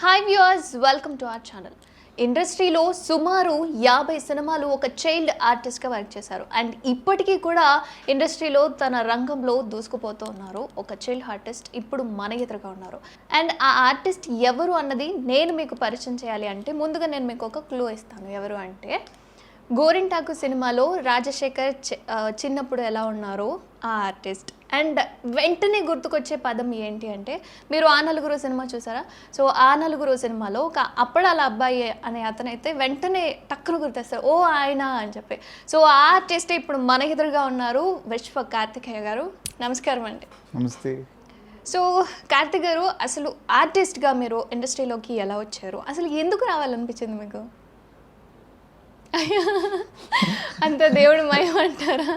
Hi viewers, welcome to our channel. ఇండస్ట్రీలో సుమారు 50 సినిమాలు ఒక చైల్డ్ ఆర్టిస్ట్గా వర్క్ చేశారు. అండ్ ఇప్పటికీ కూడా ఇండస్ట్రీలో తన రంగంలో దూసుకుపోతూ ఉన్నారు ఒక చైల్డ్ ఆర్టిస్ట్. ఇప్పుడు మన ఎదురుగా ఉన్నారు. అండ్ ఆ ఆర్టిస్ట్ ఎవరు అన్నది నేను మీకు పరిచయం చేయాలి అంటే ముందుగా నేను మీకు ఒక క్లూ ఇస్తాను. ఎవరు అంటే గోరింటాకు సినిమాలో రాజశేఖర్ చిన్నప్పుడు ఎలా ఉన్నారో ఆ ఆర్టిస్ట్. అండ్ వెంటనే గుర్తుకొచ్చే పదం ఏంటి అంటే, మీరు ఆ నలుగురు సినిమా చూసారా? సో ఆ నలుగురు సినిమాలో ఒక అప్పడాల అబ్బాయి అనే అతనైతే వెంటనే టక్కున గుర్తొస్తారు, ఓ ఆయన అని చెప్పి. సో ఆ ఆర్టిస్ట్ ఇప్పుడు మన ఎదురుగా ఉన్నారు, విశ్వ కార్తికేయ గారు. నమస్కారం అండి. నమస్తే. సో కార్తిక్ గారు, అసలు ఆర్టిస్ట్గా మీరు ఇండస్ట్రీలోకి ఎలా వచ్చారు? అసలు ఎందుకు రావాలనిపించింది మీకు? అంత దేవుడు మయం అంటారా?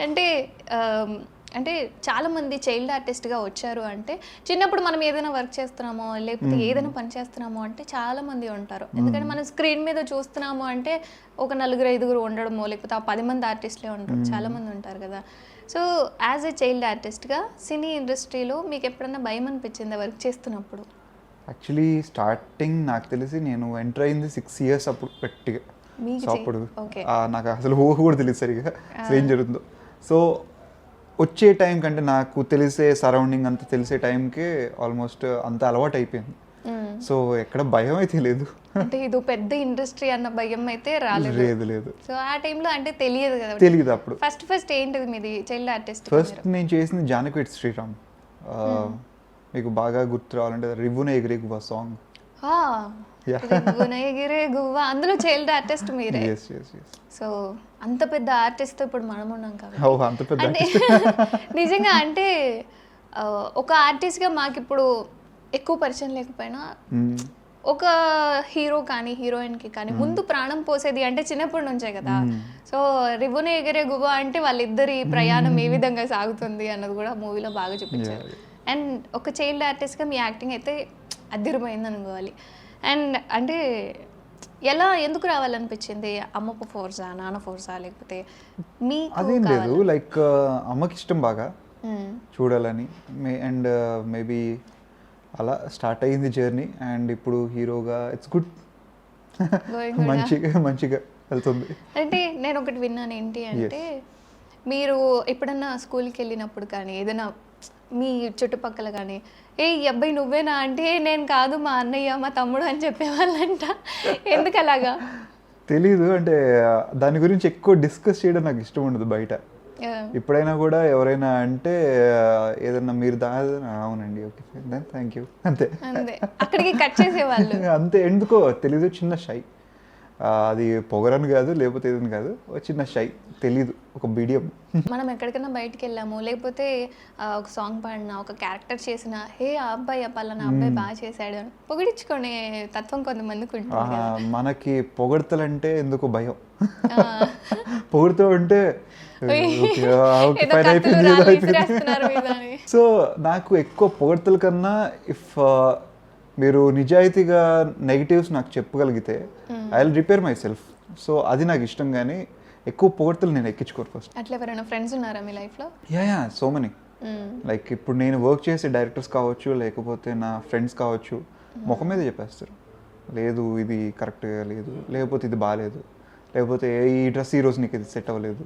అంటే అంటే చాలామంది చైల్డ్ ఆర్టిస్ట్గా వచ్చారు అంటే చిన్నప్పుడు మనం ఏదైనా వర్క్ చేస్తున్నామో లేకపోతే ఏదైనా పని చేస్తున్నామో అంటే చాలామంది ఉంటారు. ఎందుకంటే మనం స్క్రీన్ మీద చూస్తున్నాము అంటే ఒక 4-5 ఉండడమో లేకపోతే ఆ 10 మంది ఆర్టిస్ట్లే ఉంటారు, చాలామంది ఉంటారు కదా. సో యాజ్ ఎ చైల్డ్ ఆర్టిస్ట్గా సినీ ఇండస్ట్రీలో మీకు ఎప్పుడన్నా భయం అనిపించిందా వర్క్ చేస్తున్నప్పుడు? యాక్చువల్లీ స్టార్టింగ్ నాకు తెలిసి నేను ఎంటర్ అయింది 6 years అప్పుడు గట్టిగా. సో అప్పుడు నాకు అసలు ఊహ కూడా తెలియదు సరిగా అసలు ఏం జరుగుతుందో. సో వచ్చే టైం కంటే నాకు తెలిసే సరౌండింగ్ అంతా తెలిసే టైంకే ఆల్మోస్ట్ అంత అలవాటు అయిపోయింది. సో ఎక్కడ భయం అయితే లేదు. అంటే ఇది పెద్ద ఇండస్ట్రీ అన్న భయం అయితే రాలేదు. లేదు. సో ఆ టైంలో అంటే తెలియదు కదా. తెలియదు అప్పుడు. ఫస్ట్ ఏంటిది మీది చైల్డ్ ఆర్టిస్ట్? ఫస్ట్ నేను చేసింది జానకి శ్రీరామ్. మీకు బాగా గుర్తు రావాలంటే రివ్వున ఎగిరే గువ్వ సాంగ్. అందులో చైల్డ్ ఆర్టిస్ట్ మీరే. సో అంత పెద్ద ఆర్టిస్ట్ ఇప్పుడు మనం ఉన్నాం కాబట్టి నిజంగా అంటే ఒక ఆర్టిస్ట్గా మాకు ఇప్పుడు ఎక్కువ పరిచయం లేకపోయినా ఒక హీరో కానీ హీరోయిన్కి కానీ ముందు ప్రాణం పోసేది అంటే చిన్నప్పటి నుంచే కదా. సో రివ్వున ఎగిరే గువ్వ అంటే వాళ్ళిద్దరి ప్రయాణం ఏ విధంగా సాగుతుంది అన్నది కూడా మూవీలో బాగా చూపించారు. అండ్ ఒక చైల్డ్ ఆర్టిస్ట్గా మీ యాక్టింగ్ అయితే అదిరిపోయింది అనుకోవాలి. అండ్ అంటే ఎందుకు రావాలనిపించింది? అమ్మకు ఫోర్సా, నాన్న ఫోర్సా, లేకపోతే మీకు? అదేం లేదు, లైక్ అమ్మకి ఇష్టం బాగా చూడాలని. అండ్ మేబీ అలా స్టార్ట్ అయ్యింది జర్నీ. అండ్ ఇప్పుడు హీరోగా ఇట్స్ గుడ్, మంచిగా వెళ్తుంది. అంటే నేను ఒకటి విన్నాను ఏంటి అంటే, మీరు ఎప్పుడన్నా స్కూల్కి వెళ్ళినప్పుడు కానీ ఏదైనా మీ చుట్టుపక్కల కానీ ఈ అబ్బాయి నువ్వేనా అంటే నేను కాదు మా అన్నయ్య మా తమ్ముడు అని చెప్పేవాళ్ళంట. ఎందుకు అలాగా తెలీదు. అంటే దాని గురించి ఎక్కువ డిస్కస్ చేయడం నాకు ఇష్టం ఉండదు బయట. ఎప్పుడైనా కూడా ఎవరైనా అంటే ఏదన్నా మీరు అవునండి, ఓకే థ్యాంక్ యూ, అంతే. అక్కడికి కట్ చేసేవాళ్ళు అంతే. ఎందుకో తెలీదు, చిన్న షై. అది పొగరని కాదు, లేకపోతే ఏదని కాదు, చిన్న షై, తెలీదు, ఒక బిడియం. మనం ఎక్కడికైనా బయటికి వెళ్ళాము లేకపోతే ఒక సాంగ్ పాడినా ఒక క్యారెక్టర్ చేసినా హే ఆ అబ్బాయి పలానా అబ్బాయి బాగా చేశాడు అని పొగిడించుకునే తత్వం కొంతమందికి ఉంటుంది. మనకి పొగడతలంటే ఎందుకు భయం. పొగుడుతూ ఉంటే సో నాకు ఎక్కువ పొగడతల కన్నా ఇఫ్ మీరు నిజాయితీగా నెగిటివ్స్ నాకు చెప్పగలిగితే I will repair my self. So అది నాకు ఇష్టం, కానీ ఎక్కువ పొగడ్తలు నేను ఎక్కించుకోరు. ఫస్ట్ అట్లా ఎవరైనా ఫ్రెండ్స్ ఉన్నారా మీ లైఫ్లో? Yeah so many. లైక్ ఇప్పుడు నేను వర్క్ చేసే డైరెక్టర్స్ కావచ్చు, లేకపోతే నా ఫ్రెండ్స్ కావచ్చు, ముఖం మీద చెప్పేస్తారు, లేదు ఇది కరెక్ట్గా లేదు, లేకపోతే ఇది బాగాలేదు, లేకపోతే ఈ డ్రెస్ ఈరోజు నీకు ఇది సెట్ అవ్వలేదు.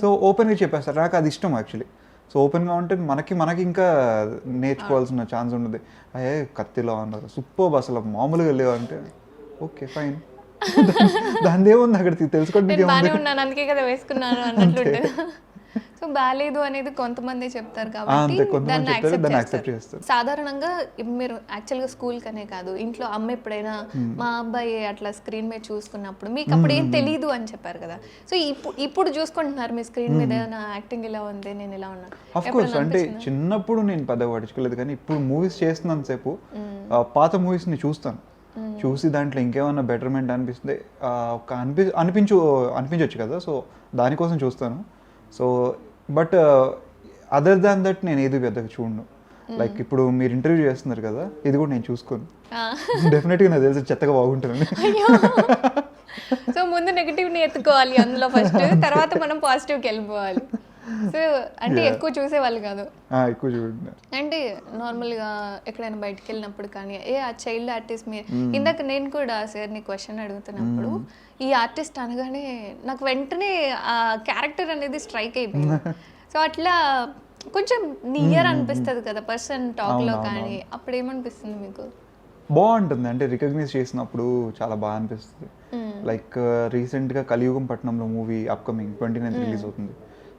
సో ఓపెన్గా చెప్పేస్తారు. నాకు అది ఇష్టం యాక్చువల్లీ. సో ఓపెన్గా ఉంటే మనకి ఇంకా నేర్చుకోవాల్సిన ఛాన్స్ ఉండదు. అయ్యే కత్తిలో అన్నారు సూపర్, అసలు మామూలుగా లేవు అంటే ఓకే ఫైన్, దాని ఏముంది అక్కడ తెలుసుకోండి. అందుకే కదా వేసుకున్నాను అన్నట్లుంటే. సో బాగాలేదు అనేది కొంతమంది చెప్తారు కాబట్టి దాన్ని యాక్సెప్ట్ చేస్తారు. సాధారణంగా మీరు యాక్చువల్గా స్కూల్ కనే కాదు, ఇంట్లో అమ్మ ఎప్పుడైనా మా అబ్బాయి అట్లా స్క్రీన్ మీద చూసుకున్నప్పుడు మీకు అప్పుడు ఏం తెలీదు అని చెప్పారు కదా. సో ఇప్పుడు చూసుకుంటున్నారు మీ స్క్రీన్ మీద నా యాక్టింగ్ ఇలా ఉంది, నేను ఇలా ఉన్నాను. ఆఫ్ కోర్స్, అంటే చిన్నప్పుడు నేను పెద్దగా పట్టించుకోలేదు, కానీ ఇప్పుడు మూవీస్ చేస్తున్నాను సేపు పాత మూవీస్ని చూస్తాను. చూసి దాంట్లో ఇంకేమన్నా బెటర్మెంట్ అనిపిస్తుంది ఒక అనిపించవచ్చు కదా, సో దానికోసం చూస్తాను. So but other than that నేను ఏది పెద్దగా చూడను. లైక్ ఇప్పుడు మీరు ఇంటర్వ్యూ చేస్తున్నారు కదా, ఇది కూడా నేను చూసుకోను. డెఫినెట్గా నాకు తెలిసి చెత్తగా బాగుంటుంది. సో ముందు నెగిటివ్ని ఎత్తుకోవాలి అందులో ఫస్ట్, తర్వాత మనం పాజిటివ్కి వెళ్ళిపోవాలి. సో అంటే ఎక్కువ చూసేవాళ్ళు కాదు. ఎక్కువ చూడండి. అంటే నార్మల్గా ఎక్కడైనా బయటకు వెళ్ళినప్పుడు కానీ ఆ చైల్డ్ ఆర్టిస్ట్ మీరు ఇందాక నేను కూడా సార్ నీ క్వశ్చన్ అడుగుతున్నప్పుడు ఈ ఆర్టిస్ట్ అనగానే నాకు వెంటనే ఆ క్యారెక్టర్ అనేది స్ట్రైక్ అయిపోయింది. సో అట్లా కొంచెం నియర్ అనిపిస్తుంది కదా పర్సన్ టాక్లో కానీ, అప్పుడు ఏమనిపిస్తుంది మీకు? బాగుంటుంది, అంటే రికగ్నైజ్ చేసినప్పుడు చాలా బాగా అనిపిస్తుంది. లైక్ రీసెంట్గా కలియుగం పట్నంలో మూవీ అప్కమింగ్ 29th రిలీజ్ అవుతుంది.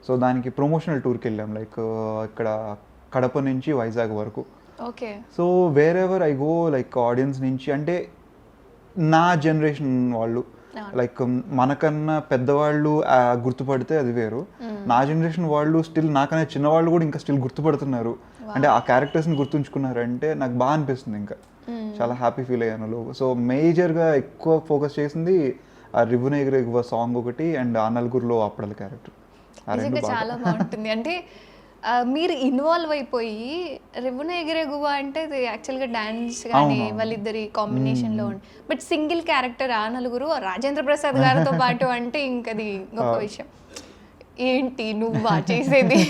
సో దానికి ప్రమోషనల్ టూర్కి వెళ్ళాం, లైక్ ఇక్కడ కడప నుంచి వైజాగ్ వరకు. Okay. So wherever I go, like audience నుంచి అంటే నా జనరేషన్ వాళ్ళు, లైక్ మనకన్నా పెద్దవాళ్ళు గుర్తుపడితే అది వేరు. నా జనరేషన్ వాళ్ళు స్టిల్ నాకన్నా చిన్నవాళ్ళు కూడా ఇంకా స్టిల్ గుర్తుపడుతున్నారు, అంటే ఆ క్యారెక్టర్స్ని గుర్తుంచుకున్నారు అంటే నాకు బాగా అనిపిస్తుంది. ఇంకా చాలా హ్యాపీ ఫీల్ అయ్యాను లోగో. సో మేజర్గా ఎక్కువ ఫోకస్ చేసింది ఆ రివ్వున ఎగురెగువ సాంగ్ ఒకటి, అండ్ ఆ నలుగురిలో అప్పడల క్యారెక్టర్. చాలా బాగుంటుంది. అంటే మీరు ఇన్వాల్వ్ అయిపోయి రివ్వున ఎగిరెగువ అంటే అది యాక్చువల్గా డాన్స్ కానీ వాళ్ళిద్దరి కాంబినేషన్లో ఉంది. బట్ సింగిల్ క్యారెక్టర్ ఆ నలుగురు రాజేంద్ర ప్రసాద్ గారితో పాటు అంటే ఇంకది గొప్ప విషయం. ఏంటి నువ్వా చేసేది,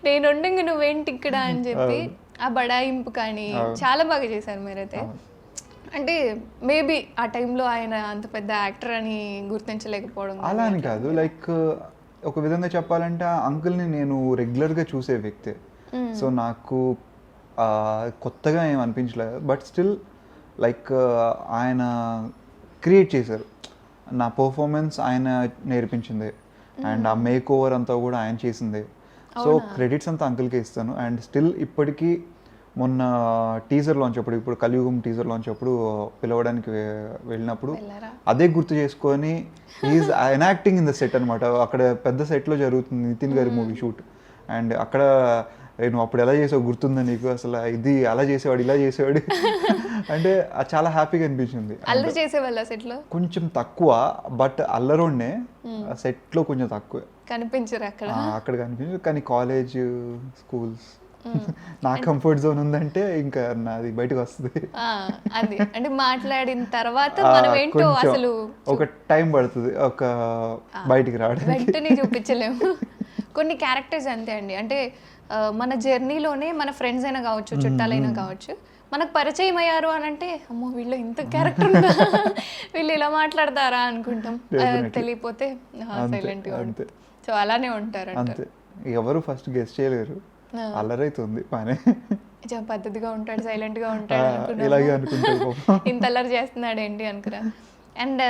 నేను ఉండగా నువ్వేంటి ఇక్కడ అని చెప్పి ఆ బడాయింపు కానీ చాలా బాగా చేశారు మీరైతే. అంటే మేబీ ఆ టైంలో ఆయన అంత పెద్ద యాక్టర్ అని గుర్తించలేకపోవడం అలా అని కాదు, లైక్ ఒక విధంగా చెప్పాలంటే ఆ అంకుల్ని నేను రెగ్యులర్గా చూసే వ్యక్తే. సో నాకు కొత్తగా ఏం అనిపించలేదు, బట్ స్టిల్ లైక్ ఆయన క్రియేట్ చేశారు. నా పర్ఫార్మెన్స్ ఆయన నేర్పించింది, అండ్ ఆ మేక్ ఓవర్ అంతా కూడా ఆయన చేసిందే. సో క్రెడిట్స్ అంతా అంకుల్కే ఇస్తాను. అండ్ స్టిల్ ఇప్పటికీ మొన్న టీజర్ లాంచ్ అప్పుడు, ఇప్పుడు కలియుగం టీజర్ లాంచ్ అప్పుడు పిలవడానికి వెళ్ళినప్పుడు అదే గుర్తు చేసుకొని is enacting in the set అనమాట. అక్కడ పెద్ద సెట్లో జరుగుతుంది నితిన్ గారి మూవీ షూట్, అండ్ అక్కడ నువ్వు అప్పుడు ఎలా చేసావు గుర్తుందా నీకు, అసలు ఇది అలా చేసేవాడు ఇలా చేసేవాడు అంటే అది చాలా హ్యాపీగా అనిపించింది. అల్లరి చేసేవాళ్ళ సెట్లో కొంచెం తక్కువ, బట్ అల్లరోడ్నే సెట్లో కొంచెం తక్కువ కనిపించరు అక్కడ. అక్కడ కనిపించరు, కానీ కాలేజ్ స్కూల్స్ నా కంఫర్ట్ జోన్ ఉందంటే ఇంకా నాది బయటకు వస్తుంది. అది అంటే మాట్లాడిన తర్వాత మనం ఏంటో అసలు ఒక టైం పడుతుంది ఒక బయటికి రావడానికి, వెంటనే చూపించలేము. కొన్ని క్యారెక్టర్స్ అంతే అండి, అంటే మన జర్నీలోనే మన ఫ్రెండ్స్ అయినా కావచ్చు, చుట్టాలైనా కావచ్చు, మనకు పరిచయం అయ్యారు అని అంటే అమ్మో వీళ్ళు ఇంత క్యారెక్టర్ ఉందా, వీళ్ళు ఇలా మాట్లాడతారా అనుకుంటాం. తెలియపోతే సైలెంట్గా ఉంటారు. సో అలానే ఉంటారు అంతే, ఎవరు ఫస్ట్ గెస్ట్ చేయలేరు. అల్లరైతుంది పని, పద్ధతిగా ఉంటాడు, సైలెంట్ గా ఉంటాడు, ఇలాగే అనుకుంటారు ఇంత అల్లరి చేస్తున్నాడు ఏంటి అనుకురా. అండ్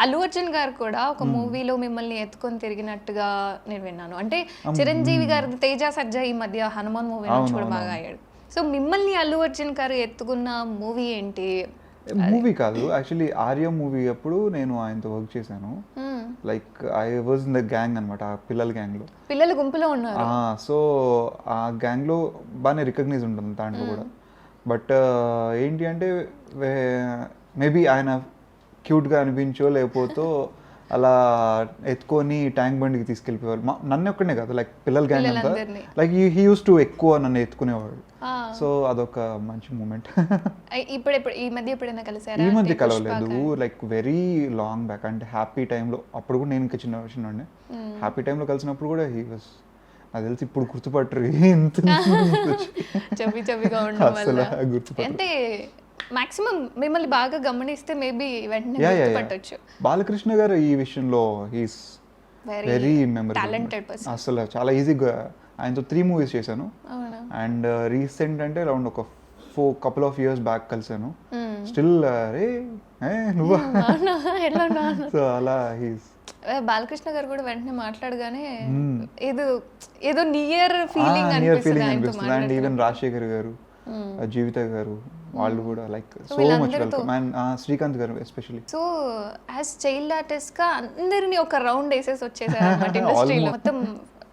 అల్లు అర్జున్ గారు కూడా ఒక మూవీలో మిమ్మల్ని ఎత్తుకొని తిరిగినట్టుగా నేను విన్నాను. అంటే చిరంజీవి గారి తేజ సజ్జా ఈ మధ్య హనుమాన్ మూవీ నుంచి కూడా బాగా అయ్యాడు. సో మిమ్మల్ని అల్లు అర్జున్ గారు ఎత్తుకున్న మూవీ ఏంటి? మూవీ కాదు, యాక్చువల్లీ ఆర్య మూవీ అప్పుడు నేను ఆయనతో వర్క్ చేశాను. Like I was in the gang అనమాట, ఆ పిల్లల గ్యాంగ్లో, పిల్లల గుంపులో ఉన్నారు. సో ఆ గ్యాంగ్లో బాగానే రికగ్నైజ్ ఉంటుంది దాంట్లో కూడా. బట్ ఏంటి అంటే మేబీ ఆయన క్యూట్గా అనిపించో లేకపోతే అలా ఎత్తుకొని ట్యాంక్ బండికి తీసుకెళ్ళిపోయేవాళ్ళు. నన్ను ఒక్కడే కాదు, లైక్ పిల్లల గ్యాంగ్ అంతా, లైక్ హీ యూస్ టు ఎక్కువ నన్ను ఎత్తుకునేవాడు. సో అదొక మంచి మూమెంట్. ఈ మధ్య ఎప్పుడైనా కలిసారా? ఈ మధ్య కలవలేదు, లైక్ వెరీ లాంగ్ బ్యాక్, అంటే హ్యాపీ టైంలో, అప్పుడు కూడా నేను ఇంకా చిన్న హ్యాపీ టైంలో కలిసినప్పుడు కూడా హీ వాస్, నాకు తెలిసి ఇప్పుడు గుర్తుపట్టరు గుర్తుపట్టు. అంటే మాక్సిమం మిమ్మల్ని బాగా గమనిస్తే మేబీ వెంటనే గుర్తుపట్టొచ్చు. బాలకృష్ణ గారు ఈ విషయంలో హీస్ వెరీ టాలెంటెడ్ పర్సన్. అసలు చాలా ఈజీగా ఆయనతో 3 మూవీస్ చేశాను. అండ్ రీసెంట్ అంటే అరౌండ్ ఒక couple of years బ్యాక్ కలిసాను. స్టిల్ అరే నువ్వా సో అలా హీస్. బాలకృష్ణ గారు కూడా వెంటనే మాట్లాడగానే ఏదో నియర్ ఫీలింగ్ అనిపిస్తుంది. అండ్ ఈవెన్ రాజశేఖర్ గారు, జీవిత గారు, వాళ్ళు కూడా like so much welcome. And Srikanth garu especially. So as child artist గా అందరినీ ఒక రౌండ్ వేసేసి వచ్చేసారు అన్నమాట ఇండస్ట్రీలో. మొత్తం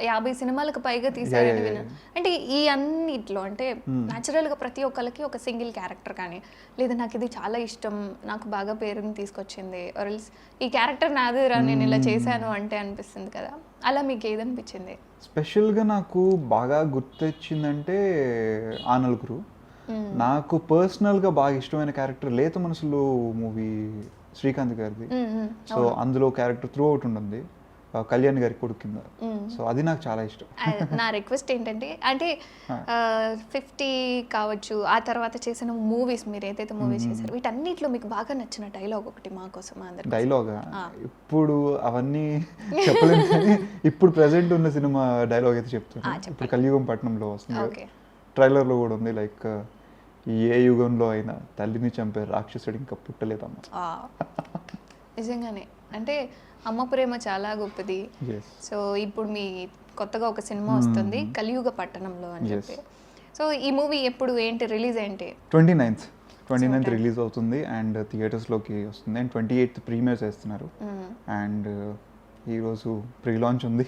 50 సినిమాలకు పైగా తీసారని విన్నాను. అంటే ఈ అన్నిట్లో అంటే న్యాచురల్గా ప్రతి ఒక్కరికి ఒక సింగిల్ క్యారెక్టర్ కానీ, లేదా నాకు ఇది చాలా ఇష్టం, నాకు బాగా పేరుని తీసుకొచ్చింది, ఆర్ఎల్స్ ఈ క్యారెక్టర్ నాదిరా నేను ఇలా చేశాను అంటే అనిపిస్తుంది కదా, అలా మీకు ఏదనిపించింది? స్పెషల్గా నాకు బాగా గుర్తొచ్చిందంటే ఆ నలుగురు. నాకు పర్సనల్గా బాగా ఇష్టమైన క్యారెక్టర్ లేత మనసులో మూవీ శ్రీకాంత్ గారిది. సో అందులో క్యారెక్టర్ త్రూ అవుట్ ఉంటుంది. కళ్యాణ్ గారి కొడుకు కింద. సో అది నాకు చాలా ఇష్టం. నా రిక్వెస్ట్ ఏంటంటే అంటే 50 కావచ్చు, ఆ తర్వాత చేసిన మూవీస్ మీరు ఏదైతే మూవీస్ చేశారు వీటన్నిటిలో మీకు బాగా నచ్చిన డైలాగ్ ఒకటి మా కోసం మా అందరికి. డైలాగా ఇప్పుడు అవన్నీ చెప్పలేను కానీ ఇప్పుడు ప్రెసెంట్ ఉన్న సినిమా డైలాగ్ అయితే చెప్తాను. ఇప్పుడు కలియుగం పట్నంలో వస్తుంది, ట్రైలర్లో కూడా ఉంది. లైక్ ఏ యుగంలో అయినా తల్లిని చంపే రాక్షసుడు ఇంకా పుట్టలేదమ్మా. నిజంగానే అంటే అమ్మ ప్రేమ చాలా గొప్పది. సో ఇప్పుడు మీ కొత్తగా ఒక సినిమా వస్తుంది కలియుగ పట్టణంలో అని చెప్పి. సో ఈ మూవీ ఎప్పుడు ఏంటి రిలీజ్ ఏంటి? 29th రిలీజ్ అవుతుంది అండ్ థియేటర్స్లోకి వస్తుంది అండ్ 28th ప్రీమియర్స్ వేస్తున్నారు అండ్ ఈరోజు ప్రీ లాంచ్ ఉంది.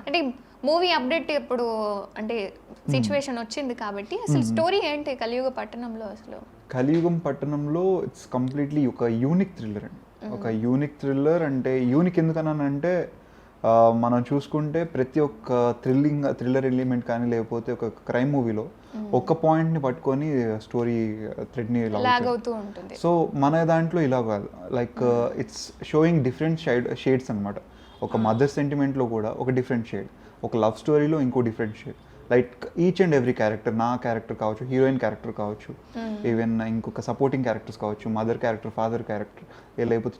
అంటే మూవీ అప్డేట్ ఎప్పుడు అంటే సిచ్యువేషన్ వచ్చింది కాబట్టి అసలు స్టోరీ ఏంటి కలియుగ పట్టణంలో? అసలు కలియుగం పట్టణంలో ఇట్స్ కంప్లీట్లీ ఒక యూనిక్ థ్రిల్లర్ అండి. ఒక యూనిక్ థ్రిల్లర్ అంటే యూనిక్ ఎందుకనంటే మనం చూసుకుంటే ప్రతి ఒక్క థ్రిల్లర్ ఎలిమెంట్ కానీ లేకపోతే ఒక క్రైమ్ మూవీలో ఒక పాయింట్ని పట్టుకొని స్టోరీ థ్రెడ్ని లాగవుతూ ఉంటుంది. సో మన దాంట్లో ఇలా కాదు, like it's sowing different shades అనమాట. ఒక మదర్ సెంటిమెంట్లో కూడా ఒక డిఫరెంట్ షేడ్, ఒక లవ్ స్టోరీలో ఇంకో different shade. Like each and every character, నా క్యారెక్టర్ కావచ్చు, హీరోయిన్ క్యారెక్టర్ కావచ్చు, ఈవెన్ ఇంకొక సపోర్టింగ్ క్యారెక్టర్స్ కావచ్చు, మదర్ క్యారెక్టర్, ఫాదర్ క్యారెక్టర్, లేకపోతే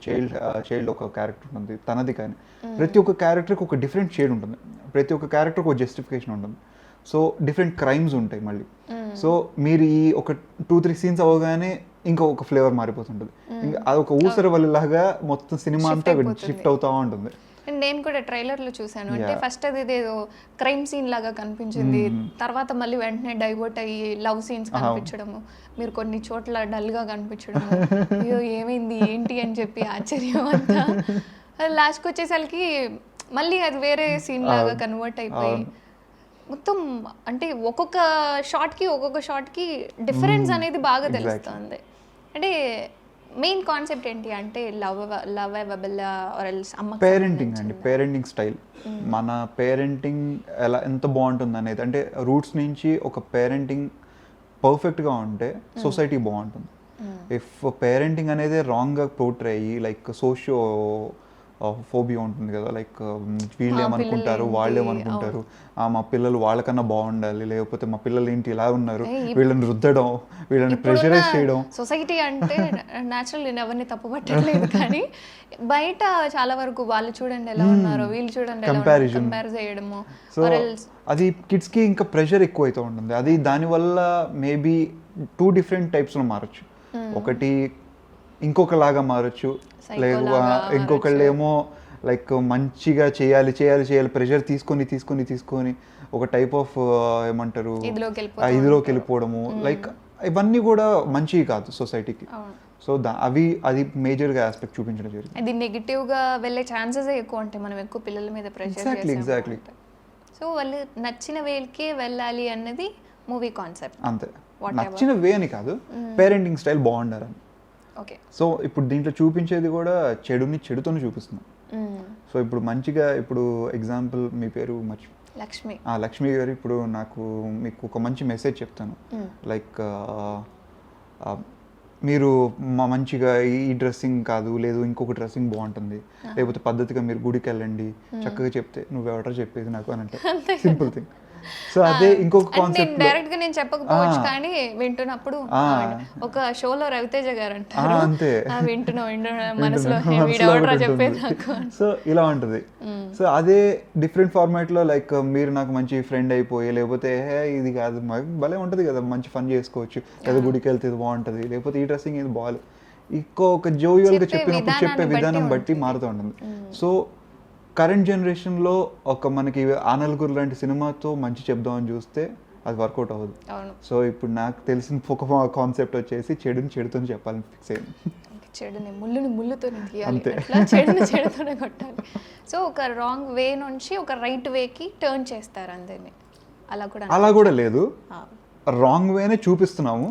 చైల్డ్ ఒక క్యారెక్టర్ ఉంటుంది తనది. కానీ ప్రతి ఒక్క క్యారెక్టర్కి ఒక డిఫరెంట్ షేడ్ ఉంటుంది, ప్రతి ఒక్క క్యారెక్టర్కి ఒక జస్టిఫికేషన్ ఉంటుంది. సో డిఫరెంట్ క్రైమ్స్ ఉంటాయి మళ్ళీ. సో మీరు ఈ ఒక 2-3 సీన్స్ అవ్వగానే ఇంకా ఒక ఫ్లేవర్ మారిపోతుంటుంది. ఇంకా అది ఒక ఊసరవల్లిలాగా మొత్తం సినిమా అంతా షిఫ్ట్ అవుతూ ఉంటుంది. నేను కూడా ట్రైలర్లో చూసాను. అంటే ఫస్ట్ అది ఏదో క్రైమ్ సీన్ లాగా కనిపించింది, తర్వాత మళ్ళీ వెంటనే డైవర్ట్ అయ్యి లవ్ సీన్స్ కనిపించడము, మీరు కొన్ని చోట్ల డల్గా కనిపించడము, అయ్యో ఏమైంది ఏంటి అని చెప్పి ఆశ్చర్యం అంతా. లాస్ట్కి వచ్చేసరికి మళ్ళీ అది వేరే సీన్ లాగా కన్వర్ట్ అయిపోయి మొత్తం అంటే ఒక్కొక్క షాట్కి డిఫరెన్స్ అనేది బాగా తెలుస్తుంది. అంటే మెయిన్ కాన్సెప్ట్ ఏంటి అంటే పేరెంటింగ్ అండి, పేరెంటింగ్ స్టైల్. మన పేరెంటింగ్ ఎంత బాగుంటుంది అనేది, అంటే రూట్స్ నుంచి ఒక పేరెంటింగ్ పర్ఫెక్ట్గా ఉంటే సొసైటీ బాగుంటుంది. ఇఫ్ పేరెంటింగ్ అనేది రాంగ్గా పోర్ట్రే అయ్యి లైక్ సోషియో ఫోబియా ఉంటుంది కదా, లైక్ వీళ్ళు ఏమనుకుంటారు, వాళ్ళు ఏమనుకుంటారు, మా పిల్లలు వాళ్ళకన్నా బాగుండాలి, లేకపోతే మా పిల్లలు ఏంటి ఇలా ఉన్నారు, వీళ్ళని రుద్దడం, వీళ్ళని ప్రెషరైజ్ చేయడం. సొసైటీ అంటే న్యాచురల్, నేను ఎవరిని తప్పుపట్టలేదు కానీ బయట చాలా వరకు వాళ్ళు చూడండి ఎలా ఉన్నారు, వీళ్ళు చూడండి కంపేర్ చేయడము. సో అది కిడ్స్కి ఇంకా ప్రెషర్ ఎక్కువ అవుతూ ఉంటుంది. అది దానివల్ల మేబీ 2 డిఫరెంట్ టైప్స్లో మారచ్చు. ఒకటి ఇంకొకలాగా మారచ్చు, లేదు ఇంకొకళ్ళేమో లైక్ మంచిగా చేయాలి ప్రెషర్ తీసుకొని ఒక టైప్ ఆఫ్ ఏమంటారు ఇదిలోకి వెళ్ళిపోవడము. లైక్ ఇవన్నీ కూడా మంచివి కాదు సొసైటీకి. సో అది మేజర్గా ఆస్పెక్ట్ చూపించడం జరిగింది. అది నెగిటివ్గా వెళ్ళే ఛాన్సెస్ ఎక్కువ ఉంటాయి మనం ఎక్కువ పిల్లల మీద ప్రెషర్. ఎగ్జాక్ట్లీ. సో వాళ్ళు నచ్చిన వేకే వెళ్ళాలి అన్నది మూవీ కాన్సెప్ట్. అంతే, నచ్చిన వే అని కాదు, పేరెంటింగ్ స్టైల్ బాగుండాలని. సో ఇప్పుడు దీంట్లో చూపించేది కూడా చెడుతోనే చూపిస్తున్నాం. సో ఇప్పుడు మంచిగా, ఇప్పుడు ఎగ్జాంపుల్ మీ పేరు లక్ష్మి గారు, ఇప్పుడు మీకు ఒక మంచి మెసేజ్ చెప్తాను. లైక్ మీరు మంచిగా ఈ డ్రెస్సింగ్ కాదు, లేదు ఇంకొక డ్రెస్సింగ్ బాగుంటుంది, లేకపోతే పద్ధతిగా మీరు గుడికి వెళ్ళండి చక్కగా చెప్తే నువ్వెవరో చెప్పేది నాకు అని అంటే సింపుల్ థింగ్. సో అదే ఇంకొక కాన్సెప్ట్ డైరెక్ట్ గా నేను చెప్పకపోవచ్చు కానీ వింటున్నప్పుడు ఒక షోలో రవితేజ గారు అంటారు, అంతే వింటున్నా మనసులో చెప్పేది నాకు. సో ఇలా ఉంటుంది. సో అదే డిఫరెంట్ ఫార్మాట్ లో లైక్ మీరు నాకు మంచి ఫ్రెండ్ అయిపోయి, లేకపోతే ఇది కాదు భలే ఉంటుంది కదా, మంచి ఫన్ చేసుకోవచ్చు, లేదా గుడికి వెళ్తే ఇది బాగుంటుంది, లేకపోతే ఈ డ్రెస్సింగ్ ఇది బాగాలేదు, ఒక జోవియల్ గా చెప్పినప్పుడు చెప్పే విధానం బట్టి మారుతూ ఉంటుంది. సో కరెంట్ జనరేషన్లో మనకి ఆ నలుగురు లాంటి సినిమాతో మంచి చెప్దామని చూస్తే అది వర్కౌట్ అవ్వదు. సో ఇప్పుడు నాకు తెలిసిన ఒక కాన్సెప్ట్ వచ్చేసి చెడుతో చెప్పాలని ఫిక్స్ అయ్యింది. చెడుని ముళ్ళుతోనే తీయాలి, చెడుతోనే కొట్టాలి. సో ఒక రాంగ్ వే నుంచి ఒక రైట్ వేకి టర్న్ చేస్తారు అందరినీ. అలా కూడా లేదు, రాంగ్ వేనే చూపిస్తున్నాము,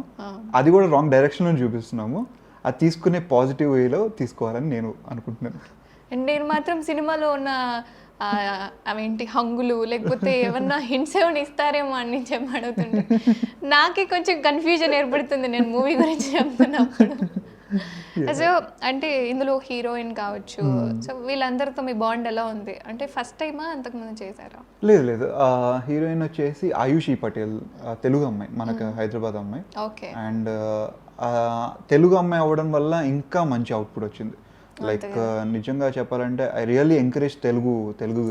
అది కూడా రాంగ్ డైరెక్షన్లో చూపిస్తున్నాము. అది తీసుకునే పాజిటివ్ వేలో తీసుకోవాలని నేను అనుకుంటున్నాను. నేను మాత్రం సినిమాలో ఉన్న అవేంటి హంగులు లేకపోతే ఏమన్నా హింట్స్ ఏమైనా ఇస్తారేమో అని చెప్పి అడుగుతుంటే నాకే కొంచెం కన్ఫ్యూజన్ ఏర్పడుతుంది నేను మూవీ గురించి చెప్తున్నప్పుడు. సో అంటే ఇందులో హీరోయిన్ కావచ్చు, సో వీళ్ళందరితో మీ బాండ్ ఎలా ఉంది? అంటే ఫస్ట్ టైమా అంతకుముందు చేశారా? లేదు లేదు, హీరోయిన్ వచ్చేసి ఆయుషి పటేల్, తెలుగు అమ్మాయి, మనకు హైదరాబాద్ అమ్మాయి. ఓకే. అండ్ తెలుగు అమ్మాయి అవ్వడం వల్ల ఇంకా మంచి అవుట్పుట్ వచ్చింది. లైక్ నిజంగా చెప్పాలంటే ఐ రియల్లీ ఎంకరేజ్ తెలుగు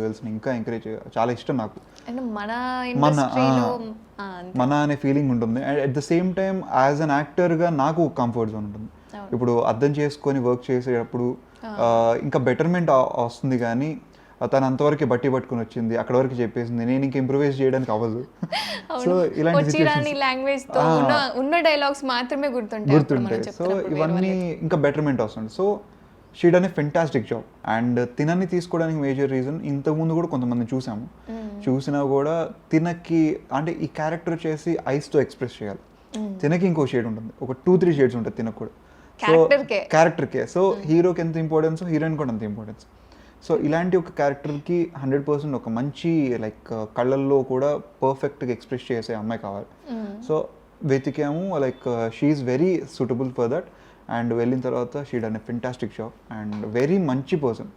గర్ల్స్ని, ఇంకా ఎంకరేజ్, చాలా ఇష్టం నాకు. అండ్ మన ఇండస్ట్రీలో మన అనే ఫీలింగ్ ఉంటుంది. And at the same time as an యాక్టర్గా నాకు కంఫర్ట్ జోన్ ఉంటుంది. ఇప్పుడు అర్థం చేసుకొని వర్క్ చేసేటప్పుడు ఇంకా బెటర్మెంట్ వస్తుంది, కానీ తను అంతవరకు బట్టి పట్టుకుని వచ్చింది, అక్కడ వరకు చెప్పేసింది, నేను ఇంకా ఇంప్రూవైజ్ చేయడానికి అవ్వదు. సో ఇలాంటి లాంగ్వేజ్ తో ఉన్న డైలాగ్స్ మాత్రమే గుర్తుంటాయి. సో ఇవన్నీ ఇంకా బెటర్మెంట్ వస్తుంది. So she done a fantastic job. And తినని తీసుకోవడానికి మేజర్ రీజన్, ఇంతకుముందు కూడా కొంతమంది చూసాము, చూసినా కూడా తినకి అంటే ఈ క్యారెక్టర్ వచ్చేసి ఐస్తో ఎక్స్ప్రెస్ చేయాలి. తినకి ఇంకో షేడ్ ఉంటుంది, ఒక 2-3 షేడ్స్ ఉంటుంది తినకు కూడా. సో క్యారెక్టర్కే, సో హీరోకి ఎంత ఇంపార్టెన్స్, హీరోయిన్ కూడా అంత ఇంపార్టెన్స్. సో ఇలాంటి ఒక క్యారెక్టర్కి 100% ఒక మంచి లైక్ కళ్ళల్లో కూడా పర్ఫెక్ట్గా ఎక్స్ప్రెస్ చేసే అమ్మాయి కావాలి. సో వెతికాము, like she is very suitable for that. And వెళ్ళిన తర్వాత she done a fantastic job and very మంచి person.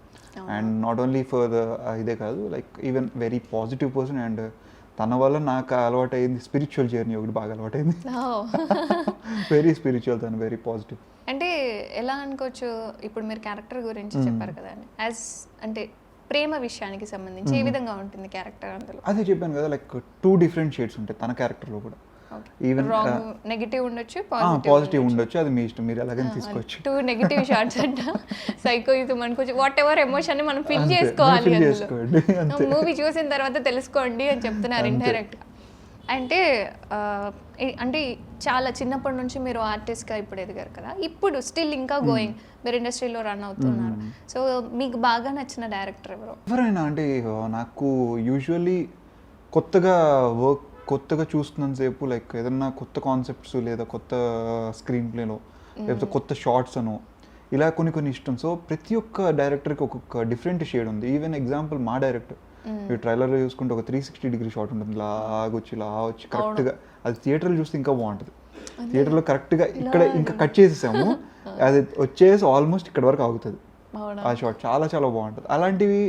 And not only for the ఇదే కాదు, like even very positive person. And తన వల్ల నాకు అలవాటు అయింది స్పిరిచువల్ జర్నీ ఒకటి బాగా అలవాటైంది. వెరీ స్పిరిచువల్, తను వెరీ పాజిటివ్. అంటే ఎలా అనుకోవచ్చు, ఇప్పుడు మీరు క్యారెక్టర్ గురించి చెప్పారు కదండి, యాజ్ అంటే ప్రేమ విషయానికి సంబంధించి ఏ విధంగా ఉంటుంది క్యారెక్టర్ అందులో? అదే చెప్పాను కదా, లైక్ 2 డిఫరెంట్ షేడ్స్ ఉంటాయి తన క్యారెక్టర్లో కూడా. ఈవెన్ నెగటివ్ ఉండొచ్చు, పాజిటివ్ ఉండొచ్చు, అది మీ ఇష్టం, మీరు ఎలాగైనా తీసుకోవచ్చు. 2 నెగటివ్ షార్ట్స్ అంట, సైకోయిజం అనుకోవచ్చు, వాట్ ఎవర్ ఎమోషన్ ని మనం ఫీల్ చేసుకోవాలి, మూవీ చూసిన తర్వాత తెలుసుకోండి అని చెప్తున్నారు ఇండైరెక్ట్ గా. అంటే అంటే చాలా చిన్నప్పటి నుంచి మీరు ఆర్టిస్ట్గా ఇప్పుడు ఎదిగారు కదా, ఇప్పుడు స్టిల్ ఇంకా గోయింగ్, మీరు ఇండస్ట్రీలో రన్ అవుతున్నారు. సో మీకు బాగా నచ్చిన డైరెక్టర్ ఎవరైనా? అంటే నాకు యూజువల్లీ కొత్తగా చూస్తున్నంతసేపు లైక్ ఏదన్నా కొత్త కాన్సెప్ట్స్ లేదా కొత్త స్క్రీన్ ప్లేలో లేకపోతే కొత్త షార్ట్స్ అనో ఇలా కొన్ని ఇష్టం. సో ప్రతి ఒక్క డైరెక్టర్కి ఒక్కొక్క డిఫరెంట్ షేడ్ ఉంది. ఈవెన్ ఎగ్జాంపుల్ మా డైరెక్టర్, ఈ ట్రైలర్లో చూసుకుంటే ఒక 360 షాట్ ఉంటుంది, లాగొచ్చి కరెక్ట్గా, అది థియేటర్లో చూస్తే ఇంకా బాగుంటుంది. థియేటర్లో కరెక్ట్గా ఇక్కడ ఇంకా కట్ చేసేసాము, అది వచ్చేసి ఆల్మోస్ట్ ఇక్కడ వరకు ఆగుతుంది ఆ షాట్, చాలా చాలా బాగుంటుంది. అలాంటివి